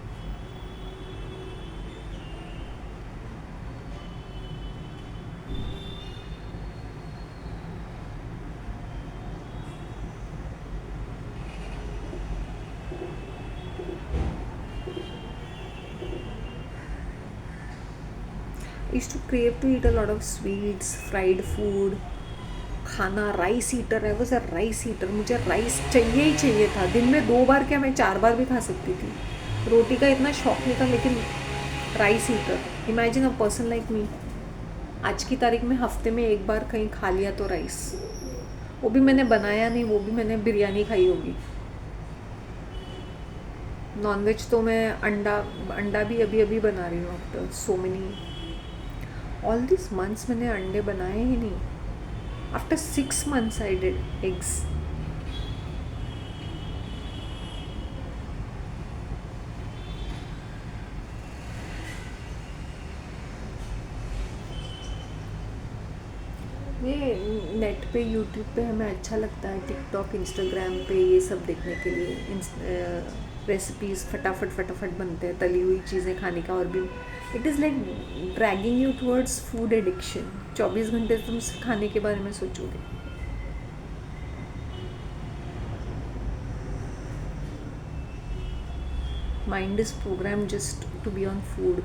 used to crave to eat a lot of sweets, fried food. खाना, राइस ईटर है. वो सर राइस ईटर, मुझे राइस चाहिए ही चाहिए था. दिन में 2 बार क्या, मैं 4 बार भी खा सकती थी. रोटी का इतना शौक नहीं था, लेकिन rice eater. Imagine a person like me, आज की तारीख में हफ्ते में 1 बार कहीं खा लिया तो राइस. वो भी मैंने बनाया नहीं, वो भी मैंने बिरयानी खाई होगी. नॉनवेज तो मैं अंडा भी अभी अभी बना रही हूँ. After so many all this months मैंने अंडे बनाए ही नहीं. After 6 months I did eggs. ये नेट पे यूट्यूब पे हमें अच्छा लगता है, टिकटॉक इंस्टाग्राम पे ये सब देखने के लिए. रेसिपीज़ फटाफट फटाफट बनते हैं, तली हुई चीज़ें खाने का. और भी it is like dragging you towards food addiction. 24 घंटे तुम खाने के बारे में सोचोगे. Mind is program just to be on food.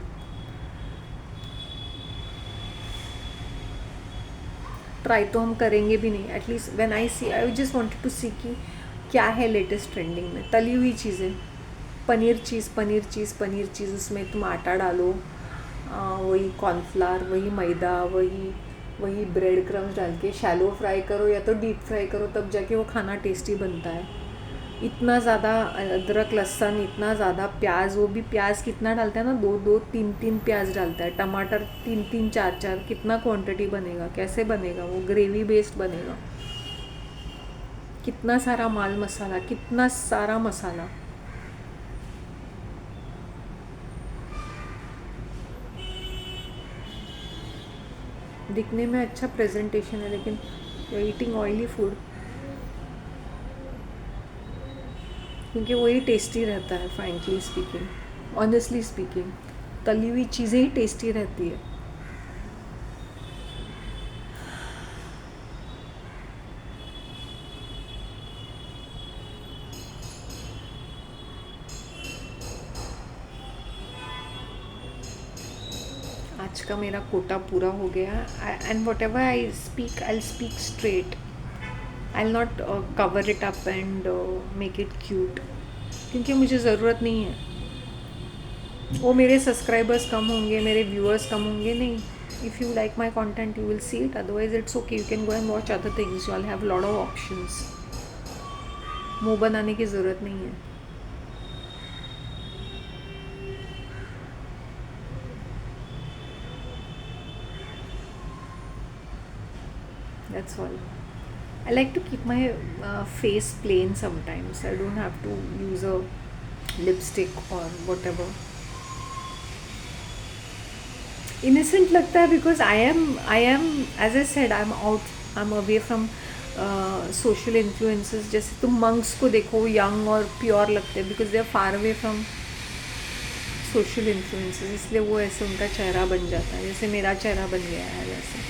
Try तो हम करेंगे भी नहीं. At least when I just wanted to see कि क्या है लेटेस्ट ट्रेंडिंग में. तली हुई चीज़ें, पनीर चीज़. उसमें तुम आटा डालो, वही कॉर्नफ्लावर, वही मैदा, वही ब्रेड क्रम्स डाल के शैलो फ्राई करो या तो डीप फ्राई करो, तब जाके वो खाना टेस्टी बनता है. इतना ज़्यादा अदरक लहसुन, इतना ज़्यादा प्याज. वो भी प्याज कितना डालता है ना, 2-2, 3-3 प्याज डालता है. टमाटर 3-3, 4-4. कितना क्वांटिटी बनेगा, कैसे बनेगा वो? ग्रेवी बेस्ड बनेगा. कितना सारा माल मसाला, कितना सारा मसाला. दिखने में अच्छा प्रेजेंटेशन है, लेकिन ईटिंग ऑयली फूड, क्योंकि वही टेस्टी रहता है. फ्रैंकली स्पीकिंग, ऑनेस्टली स्पीकिंग, तली हुई चीज़ें ही टेस्टी रहती है. आज का मेरा कोटा पूरा हो गया. And what ever I speak straight. I will not cover it up and make it cute, क्योंकि मुझे ज़रूरत नहीं है. वो मेरे सब्सक्राइबर्स कम होंगे, मेरे व्यूअर्स कम होंगे, नहीं. If you like my content you will see it, otherwise it's okay. You can go and watch other things. You all have lot of options. मुँह बनाने की ज़रूरत नहीं है. That's all. I like to keep my face plain sometimes. I don't have to use a lipstick or whatever. Innocent लगता है because I am as a said I am away from social influences. जैसे तुम monks को देखो, young और pure लगते हैं because they are far away from social influences, इसलिए वो ऐसे उनका चेहरा बन जाता है जैसे मेरा चेहरा बन गया है वैसे.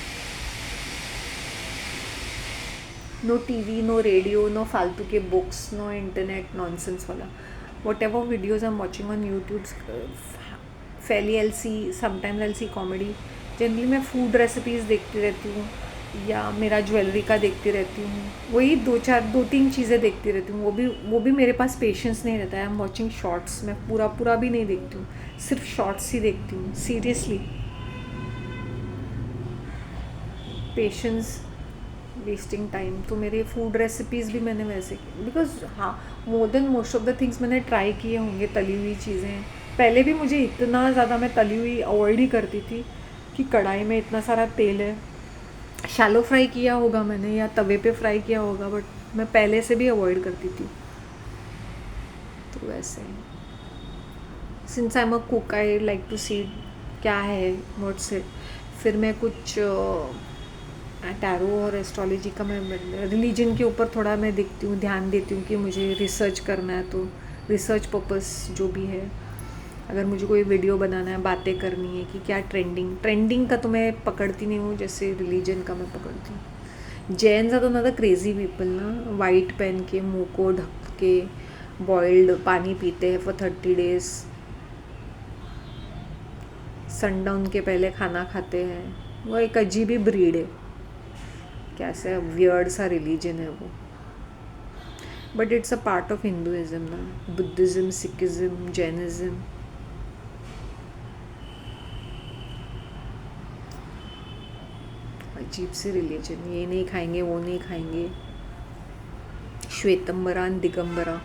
No TV, no radio, no फालतू के बुक्स, नो इंटरनेट नॉनसेंस वाला. Whatever videos I am watching on YouTube, फैली L C, sometimes L C comedy. Generally मैं फूड रेसिपीज़ देखती रहती हूँ या मेरा ज्वेलरी का देखती रहती हूँ. वही दो तीन चीज़ें देखती रहती हूँ. वो भी मेरे पास पेशेंस नहीं रहता है. आई एम वॉचिंग शॉर्ट्स. मैं पूरा पूरा भी नहीं देखती हूँ, सिर्फ शॉर्ट्स ही देखती हूँ. Seriously, patience, wasting time. तो मेरे फूड रेसिपीज़ भी मैंने वैसे की बिकॉज हाँ, more than most of the things मैंने ट्राई किए होंगे तली हुई चीज़ें. पहले भी मुझे इतना ज़्यादा, मैं तली हुई अवॉइड ही करती थी कि कढ़ाई में इतना सारा तेल है. शैलो फ्राई किया होगा मैंने या तवे पे फ्राई किया होगा, बट मैं पहले से भी अवॉइड करती थी. तो वैसे since I am a cook, I like to see क्या है व्हाट्स इट. फिर मैं कुछ टैरो और एस्ट्रोलॉजी का, मैं रिलीजन के ऊपर थोड़ा मैं देखती हूँ, ध्यान देती हूँ कि मुझे रिसर्च करना है तो रिसर्च पर्पस जो भी है. अगर मुझे कोई वीडियो बनाना है, बातें करनी है कि क्या ट्रेंडिंग का तो मैं पकड़ती नहीं हूँ जैसे रिलीजन का मैं पकड़ती हूँ. जैन आर तो ना क्रेजी पीपल ना, वाइट पहन के मुंह को ढक के बॉइल्ड पानी पीते हैं फॉर 30 days. सनडाउन के पहले खाना खाते हैं. वो एक अजीब ही ब्रीड है, कैसे वियर्ड सा रिलीजन है वो. But it's a part of Hinduism ना, बुद्धिज़्म, सिखिज़्म, जैनिज़्म. अजीब से रिलीजन, ये नहीं खाएंगे, वो नहीं खाएंगे. श्वेतंबरा, दिगंबरा,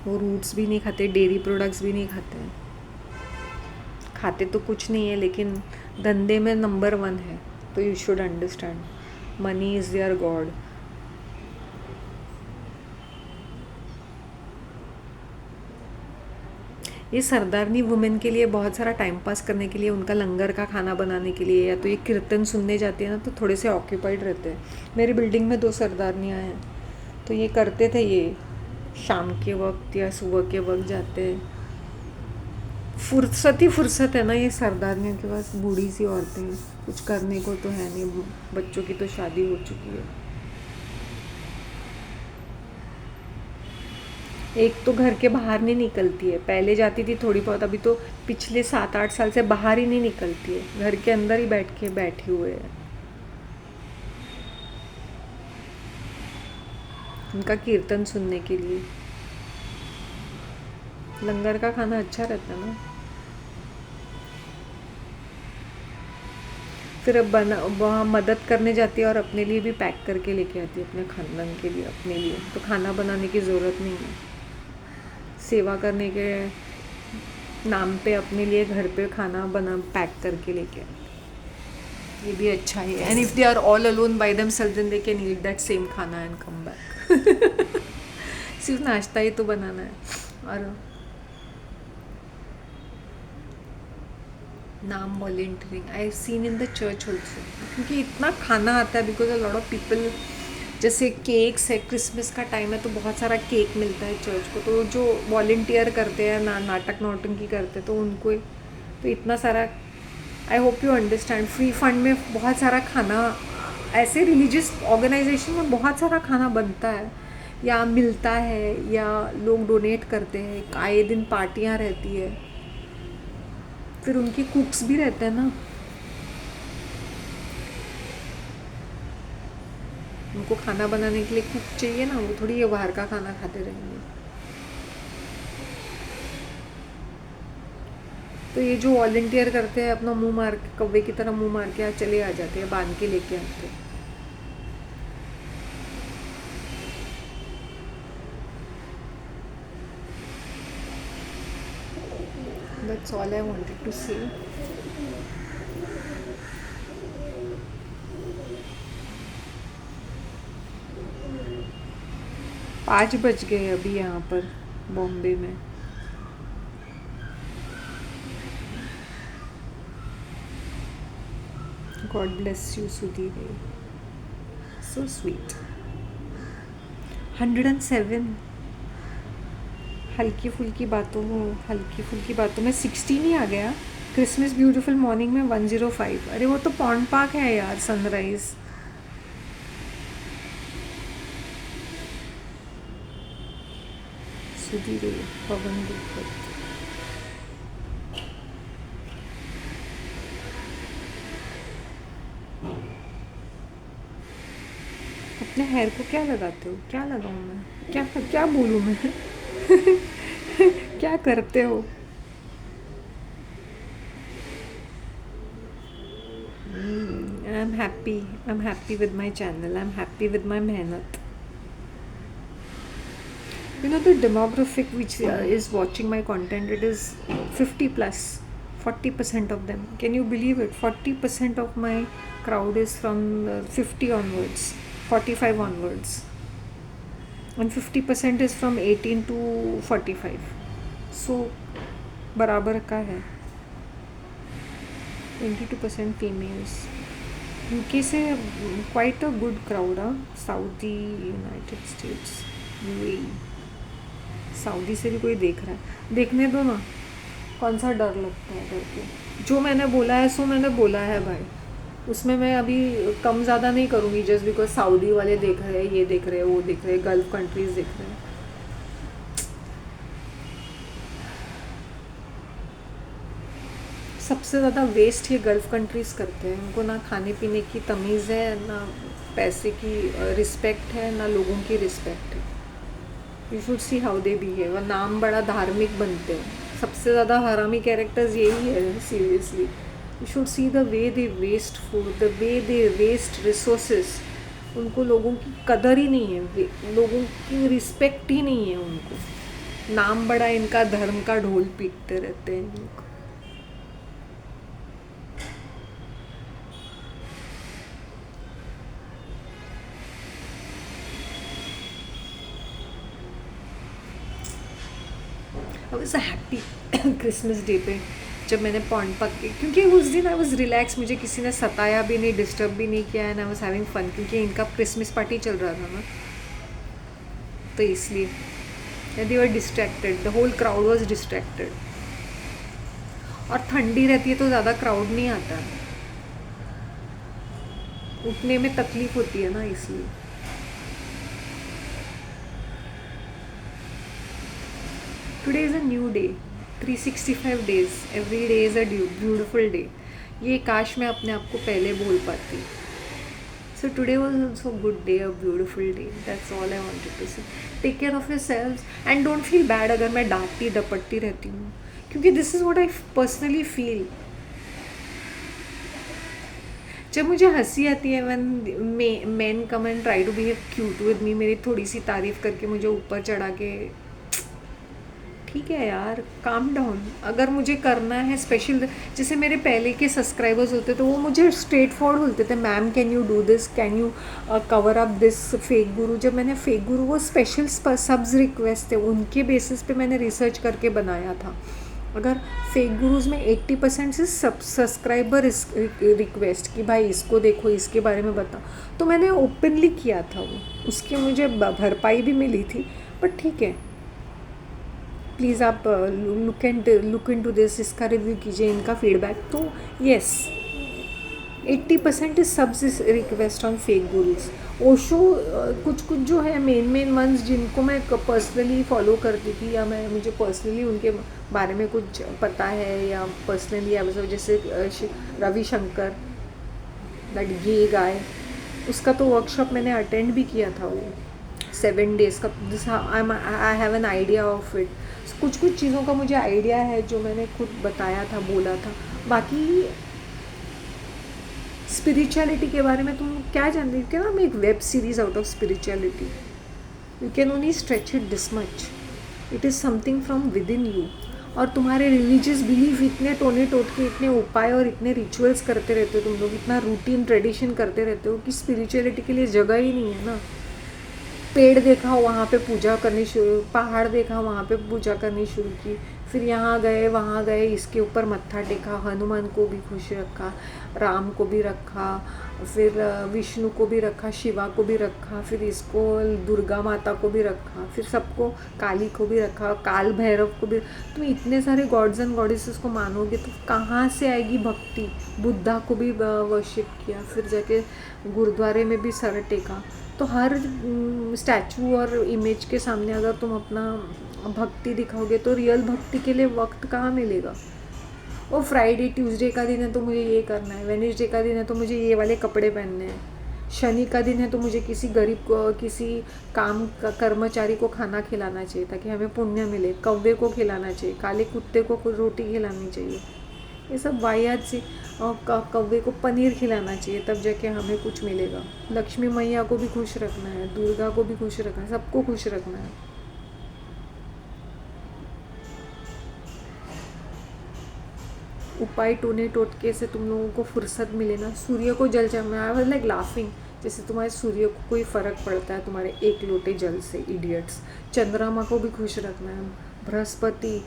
वो रूट्स भी नहीं खाते, डेयरी प्रोडक्ट्स भी नहीं खाते हैं. खाते तो कुछ नहीं है लेकिन धंधे में नंबर 1 है. तो you should understand, money is their god. ये सरदारनी वुमेन के लिए बहुत सारा टाइम पास करने के लिए, उनका लंगर का खाना बनाने के लिए, या तो ये कीर्तन सुनने जाती है ना तो थोड़े से ऑक्यूपाइड रहते हैं. मेरी बिल्डिंग में 2 सरदारनियाँ हैं तो ये करते थे, ये शाम के वक्त या सुबह के वक्त जाते हैं. फुर्सत है ना ये सरदारनियों के पास. बूढ़ी सी औरतें हैं, कुछ करने को तो है नहीं, बच्चों की तो शादी हो चुकी है. एक तो घर के बाहर नहीं निकलती है, पहले जाती थी थोड़ी बहुत, अभी तो पिछले 7-8 साल से बाहर ही नहीं निकलती है, घर के अंदर ही बैठे हुए हैं. उनका कीर्तन सुनने के लिए. लंगर का खाना अच्छा रहता है ना. फिर अब वहाँ मदद करने जाती है और अपने लिए भी पैक करके लेके आती है, अपने खानदान के लिए, अपने लिए. तो खाना बनाने की ज़रूरत नहीं है. सेवा करने के नाम पे अपने लिए घर पे खाना बना पैक करके लेके आए. ये भी अच्छा है. And if they are all alone by themselves then they can eat that same खाना एंड कम बैक. सिर्फ नाश्ता ही तो बनाना है. और नाम volunteering I seen in the church also, क्योंकि इतना खाना आता है because a lot of people. जैसे केक्स है, क्रिसमस का टाइम है तो बहुत सारा केक मिलता है चर्च को, तो जो वॉलेंटियर करते हैं नाटक नौटंकी करते हैं तो उनको तो इतना सारा. आई hope you understand. Free fund में बहुत सारा खाना, ऐसे रिलीजियस ऑर्गेनाइजेशन में बहुत सारा खाना बनता है या मिलता है या लोग डोनेट करते हैं. आए दिन पार्टियाँ रहती है, फिर उनके कुक्स भी रहते हैं ना, उनको खाना बनाने के लिए कुक चाहिए ना, वो थोड़ी ये बाहर का खाना खाते रहेंगे. तो ये जो वॉलेंटियर करते हैं अपना मुंह मार के, कौवे की तरह मुंह मार के चले आ जाते हैं, बांध के लेके आते हैं. That's all I wanted to say. 5 बज गए अभी यहाँ पर बॉम्बे में. God bless you Sudhir, so sweet. 107 हल्की फुल्की बातों में 16 ही आ गया। क्रिसमस ब्यूटीफुल मॉर्निंग में 105। अरे वो तो पॉन्ड पार्क है यार, सनराइज। सुधीर पवन गुप्त। अपने हेयर को क्या लगाते हो? क्या लगाऊं मैं? क्या बोलूं मैं? क्या करते हो? I am happy with my channel, I am happy with my मेहनत। You know, the demographic which is watching my content, it is 50 plus, 40% of them. Can you believe it? 40% of my crowd is from 50 onwards, 45 onwards, and 50% is from 18 to 45. So बराबर का है। 22% females. UK से quite a good crowd, Saudi, United States, UAE. Saudi से भी कोई देख रहा है, देखने दो ना, कौन सा डर लगता है करके। जो मैंने बोला है सो मैंने बोला है भाई, उसमें मैं अभी कम ज़्यादा नहीं करूँगी जस्ट बिकॉज सऊदी वाले देख रहे हैं, ये देख रहे हैं, वो देख रहे हैं, गल्फ कंट्रीज देख रहे हैं। सबसे ज़्यादा वेस्ट ये गल्फ कंट्रीज़ करते हैं। उनको ना खाने पीने की तमीज़ है, ना पैसे की रिस्पेक्ट है, ना लोगों की रिस्पेक्ट है। You should see how they behave. नाम बड़ा धार्मिक बनते हैं। सबसे ज़्यादा हरामी कैरेक्टर्स यही है seriously. You should see the way they waste food, the way they waste resources. उनको लोगों की कदर ही नहीं है, लोगों की रिस्पेक्ट ही नहीं है उनको। नाम बड़ा इनका धर्म का ढोल पीटते रहते हैं लोग। I was happy Christmas day पे जब मैंने पॉन्ड पक के, क्योंकि उस दिन आई वॉज रिलैक्स, मुझे किसी ने सताया भी नहीं, डिस्टर्ब भी नहीं किया, and I was having fun, क्योंकि इनका क्रिसमस पार्टी चल रहा था ना, तो इसलिए they were distracted, the whole crowd was distracted. और ठंडी रहती है तो ज़्यादा क्राउड नहीं आता, उठने में तकलीफ होती है ना, इसलिए। Today is a new day, 365 days, every day is a beautiful day. ये काश मैं अपने आप को पहले बोल पाती। So today was also good day, a beautiful day, that's all I wanted to say. Take care of yourself and don't feel bad अगर मैं डांटती डपटती रहती हूँ, क्योंकि this is what I personally feel. जब मुझे हंसी आती है when main come and try to behave cute with me, मेरी थोड़ी सी तारीफ करके मुझे ऊपर चढ़ा के, ठीक है यार, काम डाउन। अगर मुझे करना है स्पेशल, जैसे मेरे पहले के सब्सक्राइबर्स होते तो वो मुझे स्ट्रेट फॉरवर्ड बोलते थे, ma'am can you do this, can you cover up this fake गुरु। जब मैंने फेक गुरु, वो स्पेशल सब्स रिक्वेस्ट थे, उनके बेसिस पे मैंने रिसर्च करके बनाया था। अगर फेक गुरुज में 80% से सब्सक्राइबर रिक्वेस्ट कि भाई इसको देखो, इसके बारे में बताओ, तो मैंने ओपनली किया था वो, उसकी मुझे भरपाई भी मिली थी। बट ठीक है, प्लीज़ आप लुक इनटू दिस, इसका रिव्यू कीजिए, इनका फीडबैक। तो yes, 80% is subs request on fake gurus. Osho कुछ जो है मेन वंस जिनको मैं पर्सनली फॉलो करती थी, या मुझे पर्सनली उनके बारे में कुछ पता है, या पर्सनली जैसे रविशंकर, दैट गे गाय, उसका तो वर्कशॉप मैंने अटेंड भी किया था, वो 7 days का। This I have an idea of it. कुछ चीज़ों का मुझे आइडिया है जो मैंने खुद बताया था, बोला था। बाकी स्पिरिचुअलिटी के बारे में तुम क्या जानते हो? You can not make web series out of spirituality, you can only stretch it this much, it is something from with in you. और तुम्हारे रिलीजियस बिलीफ इतने टोने टोट के, इतने उपाय और इतने रिचुअल्स करते रहते हो तुम लोग, इतना रूटीन ट्रेडिशन करते रहते हो कि स्पिरिचुअलिटी के लिए जगह ही नहीं है ना। पेड़ देखा वहाँ पे पूजा करनी शुरू, पहाड़ देखा वहाँ पे पूजा करनी शुरू की, फिर यहाँ गए वहाँ गए, इसके ऊपर मत्था टेका, हनुमान को भी खुश रखा, राम को भी रखा, फिर विष्णु को भी रखा, शिवा को भी रखा, फिर इसको दुर्गा माता को भी रखा, फिर सबको, काली को भी रखा, काल भैरव को भी। तुम इतने सारे गॉड्स एंड गॉडेसेस को मानोगे तो कहाँ से आएगी भक्ति। बुद्धा को भी वर्शिप किया, फिर जाके गुरुद्वारे में भी सर टेका। तो हर स्टैचू और इमेज के सामने अगर तुम अपना भक्ति दिखाओगे तो रियल भक्ति के लिए वक्त कहाँ मिलेगा। और फ्राइडे ट्यूसडे का दिन है तो मुझे ये करना है, वेडनेसडे का दिन है तो मुझे ये वाले कपड़े पहनने हैं, शनि का दिन है तो मुझे किसी गरीब को, किसी काम का कर्मचारी को खाना खिलाना चाहिए ताकि हमें पुण्य मिले, कौवे को खिलाना चाहिए, काले कुत्ते को रोटी खिलानी चाहिए, ये सब वाहियात से। कौवे को पनीर खिलाना चाहिए तब जाके हमें कुछ मिलेगा। लक्ष्मी मैया को भी खुश रखना है, दुर्गा को भी खुश रखना है, सबको खुश रखना है। उपाय टूने टोटके से तुम लोगों को फुर्सत मिले ना, सूर्य को जल चढ़ाना। आई वाज लाइक लाफिंग, जैसे तुम्हारे सूर्य को कोई फ़र्क पड़ता है तुम्हारे एक लोटे जल से, इडियट्स। चंद्रमा को भी खुश रखना है, बृहस्पति,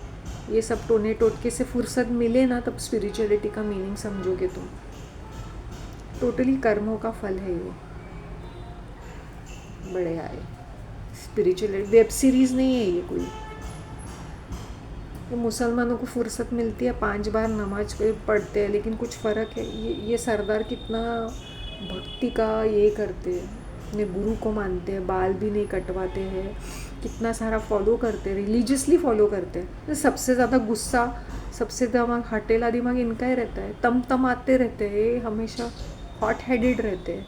ये सब टोने टोटके से फुर्सत मिले ना तब स्पिरिचुअलिटी का मीनिंग समझोगे तुम। टोटली कर्मों का फल है ये। बड़े आए स्पिरिचुअलिटी, वेब सीरीज़ नहीं है ये कोई। तो मुसलमानों को फुर्सत मिलती है, 5 बार नमाज पढ़ते हैं, लेकिन कुछ फ़र्क है। ये सरदार कितना भक्ति का ये करते हैं, अपने गुरु को मानते हैं, बाल भी नहीं कटवाते हैं, कितना सारा फॉलो करते हैं, रिलीजियसली फॉलो करते हैं। तो सबसे ज़्यादा गुस्सा, सबसे दिमाग, हटेला दिमाग इनका ही रहता है, तम आते रहते हैं, ये हमेशा हॉट हेडेड रहते हैं,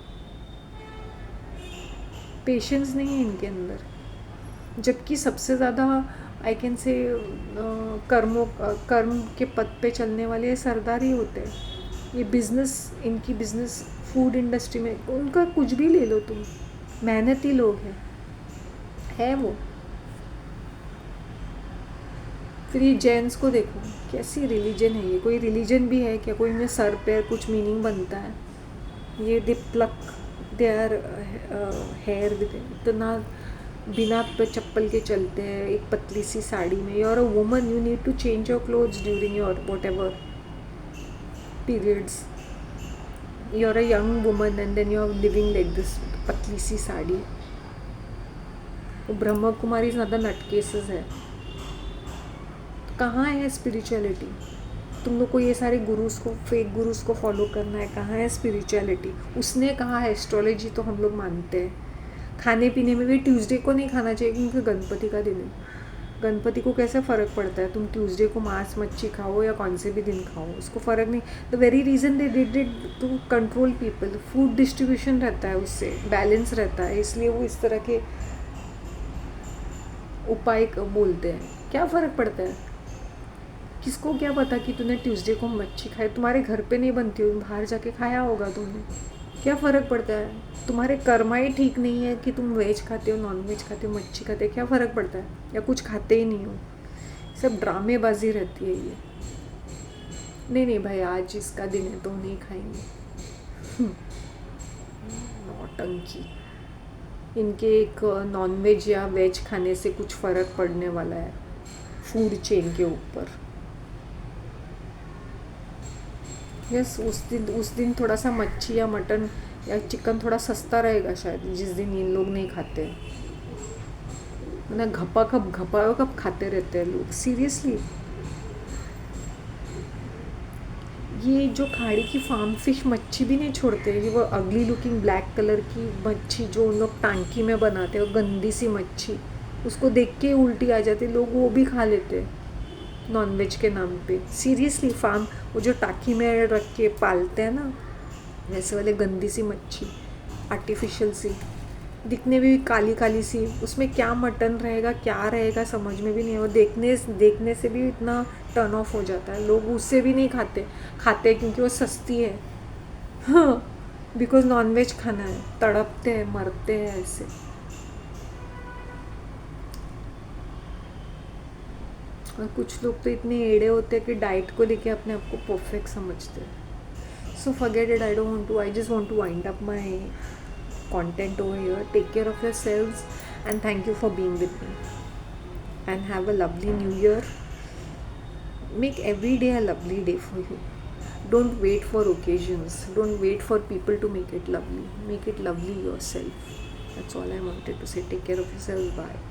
पेशेंस नहीं है इनके अंदर। जबकि सबसे ज़्यादा आई कैन से कर्म के पद पे चलने वाले सरदार ही होते हैं। ये बिज़नेस, इनकी बिज़नेस फूड इंडस्ट्री में, उनका कुछ भी ले लो तुम, मेहनती लोग है वो। फिर ये जैन्स को देखो, कैसी रिलीजन है ये, कोई रिलीजन भी है क्या? कोई में सर पे कुछ मीनिंग बनता है? ये दे प्लक देयर हेयर विद, इतना बिना चप्पल के चलते हैं, एक पतली सी साड़ी में। You are a woman, you need to change your clothes during your whatever periods. You are a young woman and then you are living like this, पतली सी साड़ी। वो ब्रह्मा कुमारी ज़्यादा नटकेसेस है। तो कहाँ है स्पिरिचुअलिटी? तुम लोग को ये सारे गुरुज को, फेक गुरुज को फॉलो करना है, कहाँ है स्पिरिचुअलिटी? उसने कहा है एस्ट्रोलॉजी तो हम लोग मानते हैं। खाने पीने में भी ट्यूसडे को नहीं खाना चाहिए क्योंकि गणपति का दिन है। गणपति को कैसे फ़र्क पड़ता है तुम ट्यूसडे को मांस मच्छी खाओ या कौन से भी दिन खाओ, उसको फ़र्क नहीं। The very reason they did it to control people. Food distribution रहता है, उससे बैलेंस रहता है, इसलिए वो इस तरह के उपाय बोलते हैं। क्या फ़र्क पड़ता है? किसको क्या पता कि तूने ट्यूसडे को मच्छी खाई, तुम्हारे घर पे नहीं बनती हो, बाहर जाके खाया होगा तुमने, क्या फ़र्क पड़ता है? तुम्हारे कर्मा ही ठीक नहीं है कि तुम वेज खाते हो, नॉन वेज खाते हो, मच्छी खाते हो, क्या फ़र्क पड़ता है? या कुछ खाते ही नहीं हो, सब ड्रामेबाजी रहती है ये। नहीं भाई, आज इसका दिन है तो नहीं खाएंगे। नौटंकी। इनके एक नॉन वेज या वेज खाने से कुछ फ़र्क पड़ने वाला है फूड चेन के ऊपर। यस, उस दिन थोड़ा सा मच्छी या मटन या चिकन थोड़ा सस्ता रहेगा शायद, जिस दिन इन लोग नहीं खाते। मतलब घपा खाते रहते हैं लोग, सीरियसली। ये जो खाड़ी की फार्म फिश मच्छी भी नहीं छोड़ते, ये वो अगली लुकिंग ब्लैक कलर की मच्छी जो उन लोग टांकी में बनाते हैं, गंदी सी मच्छी, उसको देख के उल्टी आ जाती, लोग वो भी खा लेते हैं नॉनवेज के नाम पे। सीरियसली, फार्म वो जो टांकी में रख के पालते हैं ना, वैसे वाले गंदी सी मच्छी, आर्टिफिशियल सी, दिखने में भी काली काली सी, उसमें क्या मटन रहेगा क्या रहेगा समझ में भी नहीं है। वो देखने से भी इतना टर्न ऑफ हो जाता है, लोग उससे भी नहीं खाते क्योंकि वो सस्ती है। हाँ, बिकॉज नॉनवेज खाना है, तड़पते हैं, मरते हैं ऐसे। और कुछ लोग तो इतने एड़े होते हैं कि डाइट को लेके अपने आप को परफेक्ट समझते हैं। So forget it, I just want to wind up my content over here. Take care of yourselves And thank you for being with me. And have a lovely new year. Make every day a lovely day for you. Don't wait for occasions. Don't wait for people to make it lovely. Make it lovely yourself. That's all I wanted to say. Take care of yourself. Bye.